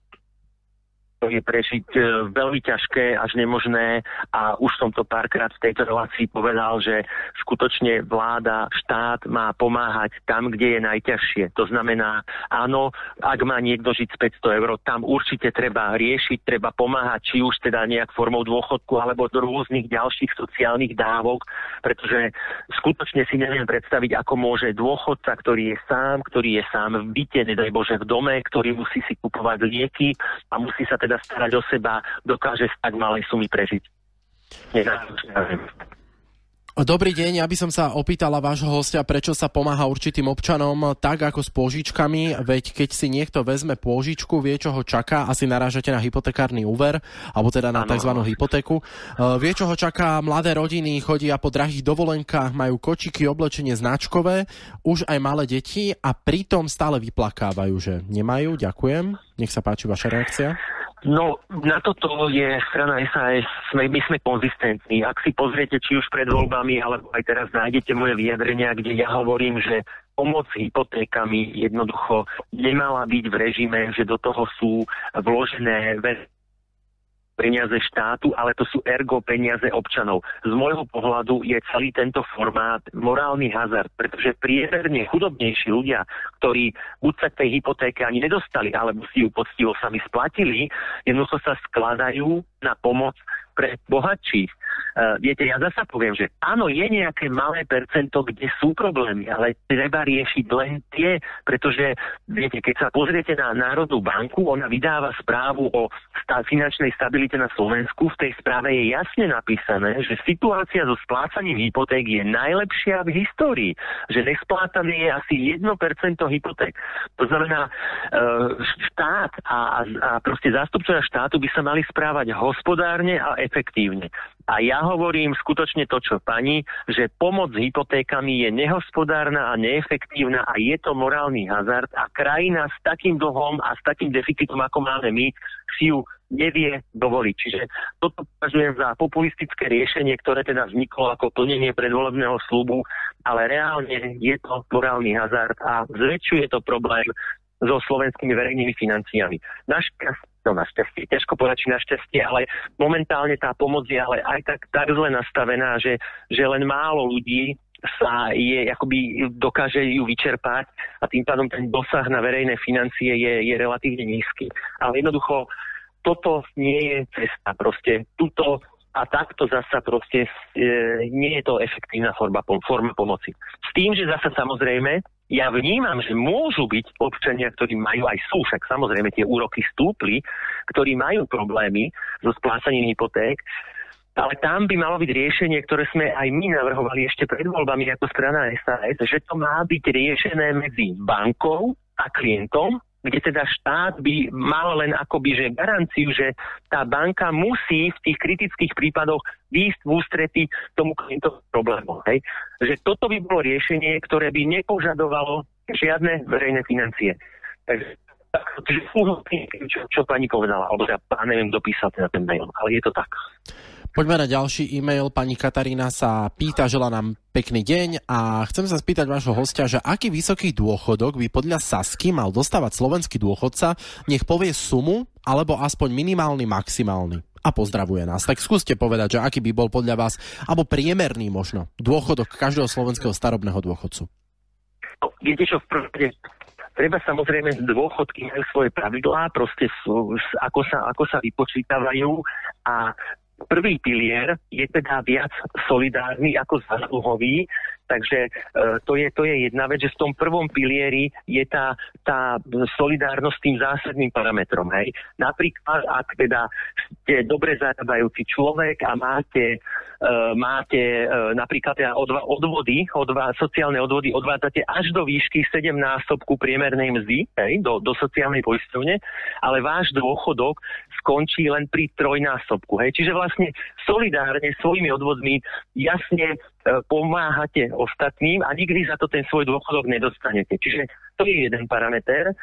to je prežiť veľmi ťažké, až nemožné a už som to párkrát v tejto relácii povedal, že skutočne vláda, štát má pomáhať tam, kde je najťažšie. To znamená, áno, ak má niekto žiť z 500 eur, tam určite treba riešiť, treba pomáhať, či už teda nejak formou dôchodku alebo do rôznych ďalších sociálnych dávok, pretože skutočne si neviem predstaviť, ako môže dôchodca, ktorý je sám v byte, nedaj Bože v dome, ktorý musí si kupovať lieky a musí sa teda starať o seba, dokáže z tak malej sumy prežiť. Dobrý deň, ja by som sa opýtala vášho hostia, prečo sa pomáha určitým občanom tak ako s pôžičkami, veď keď si niekto vezme pôžičku, vie, čo ho čaká, asi narážate na hypotekárny úver, alebo teda na tzv. Hypotéku, vie, čo ho čaká, mladé rodiny chodia po drahých dovolenkách, majú kočiky, oblečenie značkové, už aj malé deti a pritom stále vyplakávajú, že nemajú. Ďakujem. Nech sa páči vaša reakcia. No, na toto je strana SAS, my sme konzistentní. Ak si pozriete, či už pred voľbami, alebo aj teraz nájdete moje vyjadrenia, kde ja hovorím, že pomoc hypotékami jednoducho nemala byť v režime, že do toho sú vložené peniaze štátu, ale to sú ergo peniaze občanov. Z môjho pohľadu je celý tento formát morálny hazard, pretože priemerne chudobnejší ľudia, ktorí buď sa k tej hypotéke ani nedostali, alebo si ju poctivo sami splatili, jednoducho sa skladajú na pomoc pre bohatších. Viete, ja zasa poviem, že áno, je nejaké malé percento, kde sú problémy, ale treba riešiť len tie, pretože, viete, keď sa pozriete na Národnú banku, ona vydáva správu o finančnej stabilite na Slovensku. V tej správe je jasne napísané, že situácia so splácaním hypoték je najlepšia v histórii, že nesplácané je asi 1% hypoték. To znamená, štát a proste zástupcovia štátu by sa mali správať hospodárne a efektívne. A ja hovorím skutočne to, čo pani, že pomoc s hypotékami je nehospodárna a neefektívna a je to morálny hazard a krajina s takým dlhom a s takým deficitom, ako máme my, si ju nevie dovoliť. Čiže toto považujem za populistické riešenie, ktoré teda vzniklo ako plnenie predvolebného sľubu, ale reálne je to morálny hazard a zväčšuje to problém so slovenskými verejnými financiami. Našťastie, ťažko povedať, či našťastie, ale momentálne tá pomoc je ale aj tak zle nastavená, že len málo ľudí akoby dokáže ju vyčerpať a tým pádom ten dosah na verejné financie je relatívne nízky. Ale jednoducho toto nie je cesta. Proste tuto a takto zasa proste nie je to efektívna forma pomoci. S tým, že zasa samozrejme ja vnímam, že môžu byť občania, ktorí majú aj sú, však samozrejme tie úroky stúpli, ktorí majú problémy so splácaním hypoték, ale tam by malo byť riešenie, ktoré sme aj my navrhovali ešte pred voľbami ako strana SAS, že to má byť riešené medzi bankou a klientom, kde teda štát by mal len akoby že garanciu, že tá banka musí v tých kritických prípadoch výjsť v ústretí tomu klientovi problému. Hej? Že toto by bolo riešenie, ktoré by nepožadovalo žiadne verejné financie. Takže čo pani povedala, alebo ja neviem, dopísal teda ten mail, ale je to tak. Poďme na ďalší e-mail. Pani Katarína sa pýta, želá nám pekný deň a chcem sa spýtať vášho hostia, že aký vysoký dôchodok by podľa Sasky mal dostávať slovenský dôchodca, nech povie sumu, alebo aspoň minimálny, maximálny. A pozdravuje nás. Tak skúste povedať, že aký by bol podľa vás, alebo priemerný možno, dôchodok každého slovenského starobného dôchodcu. No, viete čo, v prvom treba samozrejme, dôchodky majú svoje pravidlá, proste ako sa vypočítavajú a prvý pilier je teda viac solidárny ako zásluhový, takže to je jedna vec, že v tom prvom pilieri je tá solidárnosť tým zásadným parametrom. Hej. Napríklad, ak teda ste dobre zarábajúci človek a máte napríklad teda sociálne odvody odvádzate až do výšky 7-násobku priemernej mzdy, hej, do sociálnej poisťovne, ale váš dôchodok skončí len pri 3-násobku. Hej. Čiže vlastne solidárne svojimi odvodmi jasne pomáhate ostatným a nikdy za to ten svoj dôchodok nedostanete. Čiže to je jeden parameter.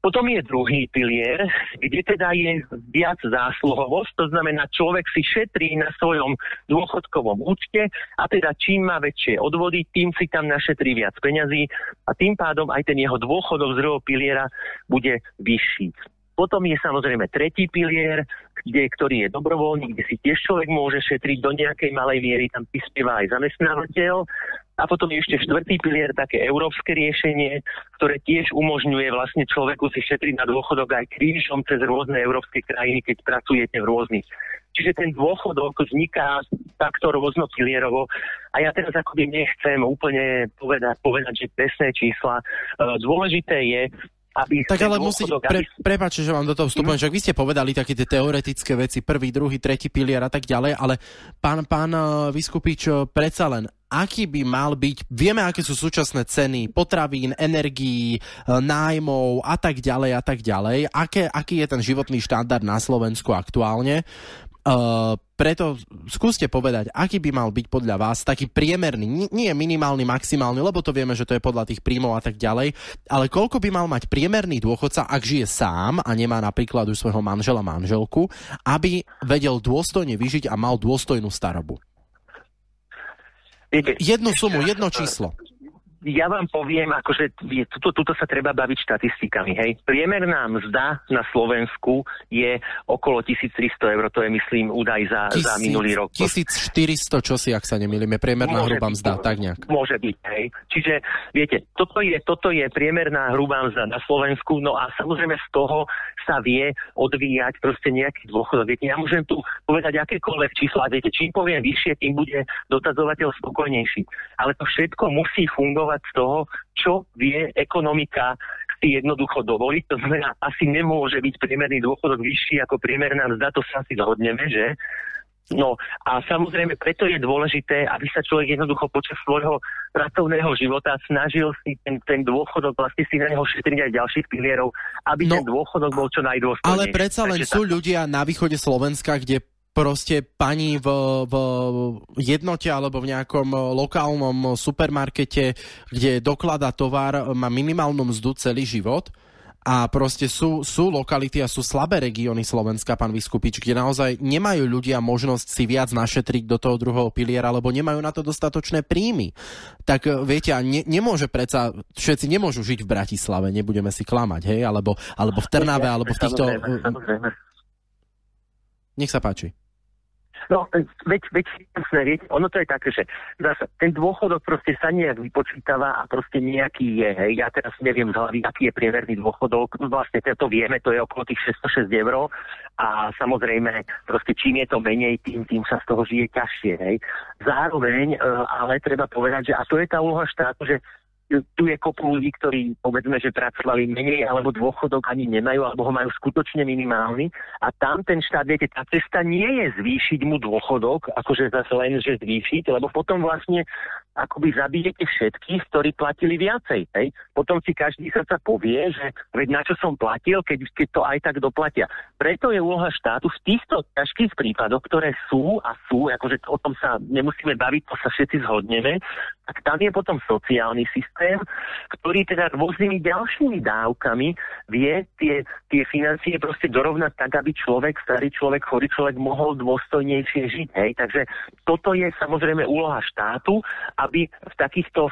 Potom je druhý pilier, kde teda je viac zásluhovosť, to znamená, človek si šetrí na svojom dôchodkovom účte a teda čím má väčšie odvody, tým si tam našetrí viac peňazí a tým pádom aj ten jeho dôchodok z druhého piliera bude vyšší. Potom je samozrejme tretí pilier, ktorý je dobrovoľný, kde si tiež človek môže šetriť do nejakej malej miery, tam prispieva aj zamestnávateľ. A potom je ešte štvrtý pilier, také európske riešenie, ktoré tiež umožňuje vlastne človeku si šetriť na dôchodok aj krížom cez rôzne európske krajiny, keď pracujete v rôznych. Čiže ten dôchodok vzniká takto rôznopilierovo a ja teraz akoby nechcem úplne povedať, že presné čísla. Dôležité je, aby... Tak ale prepáčte, že vám do toho vstupujem, že vy ste povedali také tie teoretické veci, prvý, druhý, tretí pilier a tak ďalej, ale pán Viskupič, predsa len, aký by mal byť, vieme, aké sú súčasné ceny potravín, energií, nájmov a tak ďalej, aký je ten životný štandard na Slovensku aktuálne. Preto skúste povedať, aký by mal byť podľa vás taký priemerný, nie minimálny, maximálny, lebo to vieme, že to je podľa tých príjmov a tak ďalej, ale koľko by mal mať priemerný dôchodca, ak žije sám a nemá napríklad už svojho manžela, manželku, aby vedel dôstojne vyžiť a mal dôstojnú starobu? Viete, jednu sumu, jedno číslo. Ja vám poviem, akože tuto sa treba baviť štatistikami, hej. Priemerná mzda na Slovensku je okolo 1300 eur, to je, myslím, údaj za minulý rok. 1400 čosi, ak sa nemýlim, je priemerná hrubá mzda, tak nejak. Môže byť, hej. Čiže, viete, toto je priemerná hrubá mzda na Slovensku, no a samozrejme z toho sa vie odvíjať proste nejaký dôchodok. Viete, ja môžem tu povedať akékoľvek čísla, viete, čím poviem vyššie, tým bude dotazovateľ spokojnejší. Ale to všetko musí fungovať z toho, čo vie ekonomika si jednoducho dovoliť. To znamená, asi nemôže byť priemerný dôchodok vyšší ako priemerná mzda, to sa asi zhodneme, že? No a samozrejme preto je dôležité, aby sa človek jednoducho počas svojho pracovného života snažil si ten dôchodok, vlastne si na neho šetriť aj ďalších pilierov, aby ten dôchodok bol čo najdôstojnejší. Ale predsa len sú ľudia na východe Slovenska, kde proste pani v jednote alebo v nejakom lokálnom supermarkete, kde dokladá tovar, má minimálnu mzdu celý život a proste sú lokality a sú slabé regióny Slovenska, pán Viskupič, kde naozaj nemajú ľudia možnosť si viac našetriť do toho druhého piliera, alebo nemajú na to dostatočné príjmy. Tak viete, a nemôže predsa, všetci nemôžu žiť v Bratislave, nebudeme si klamať, hej, alebo v Trnave, alebo v týchto... Nech sa páči. No, veď, ono to je také, že zase ten dôchodok proste sa nejak vypočítava a proste nejaký je, hej. Ja teraz neviem z hlavy, aký je priemerný dôchodok, vlastne to vieme, to je okolo tých 606 eur a samozrejme, proste čím je to menej, tým sa z toho žije ťažšie, hej. Zároveň, ale treba povedať, že a to je tá úloha štátu, že tu je kopu ľudí, ktorí povedzme, že pracovali menej alebo dôchodok ani nemajú, alebo ho majú skutočne minimálny a tam ten štát, viete, tá cesta nie je zvýšiť mu dôchodok, akože zase len, že zvýšiť, lebo potom vlastne akoby zabijete všetkých, ktorí platili viacej, hej. Potom si každý sa povie, že veď na čo som platil, keď to aj tak doplatia. Preto je úloha štátu v týchto ťažkých prípadoch, ktoré sú, akože o tom sa nemusíme baviť, to sa všetci zhodneme, tak tam je potom sociálny systém, ktorý teda rôznymi ďalšími dávkami vie tie financie proste dorovnať tak, aby starý človek, chorý človek mohol dôstojnejšie žiť, hej. Takže toto je samozrejme úloha štátu, aby v takýchto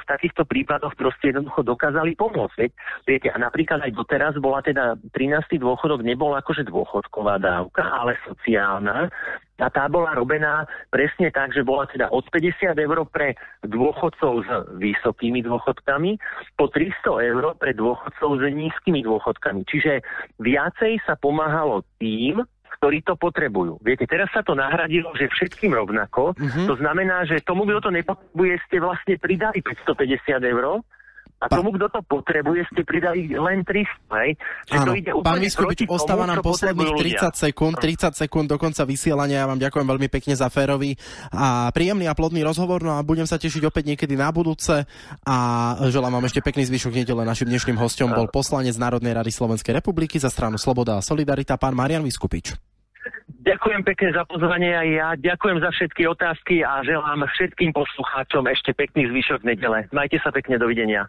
prípadoch proste jednoducho dokázali pomôcť. Viete, a napríklad aj doteraz bola teda 13. dôchodok nebol akože dôchodková dávka, ale sociálna. A tá bola robená presne tak, že bola teda od 50 eur pre dôchodcov s vysokými dôchodkami po 300 eur pre dôchodcov s nízkymi dôchodkami. Čiže viacej sa pomáhalo tým, ktorí to potrebujú. Viete, teraz sa to nahradilo, že všetkým rovnako. To znamená, že tomu, kto to nepotrebuje, ste vlastne pridali 550 eur a tomu, kto to potrebuje, ste pridali len 300. Hej? Áno, pán Viskupič, ostáva nám posledných 30 sekúnd do konca vysielania. Ja vám ďakujem veľmi pekne za férový a príjemný a plodný rozhovor, no a budem sa tešiť opäť niekedy na budúce a želám vám ešte pekný zvyšok nedele. Našim dnešným hosťom bol poslanec Národnej rady Slovenskej republiky za stranu Sloboda a Solidarita, pán Marián Viskupič. Ďakujem pekne za pozvanie aj ja. Ďakujem za všetky otázky a želám všetkým poslucháčom ešte pekný zvyšok nedele. Majte sa pekne, dovidenia.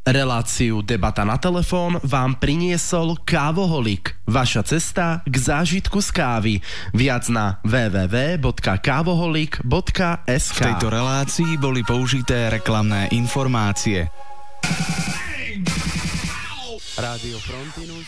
Reláciu Debata na telefón vám priniesol Kávoholik. Vaša cesta k zážitku z kávy. Viac na www.kavoholik.sk. V tejto relácii boli použité reklamné informácie. Rádio Frontinus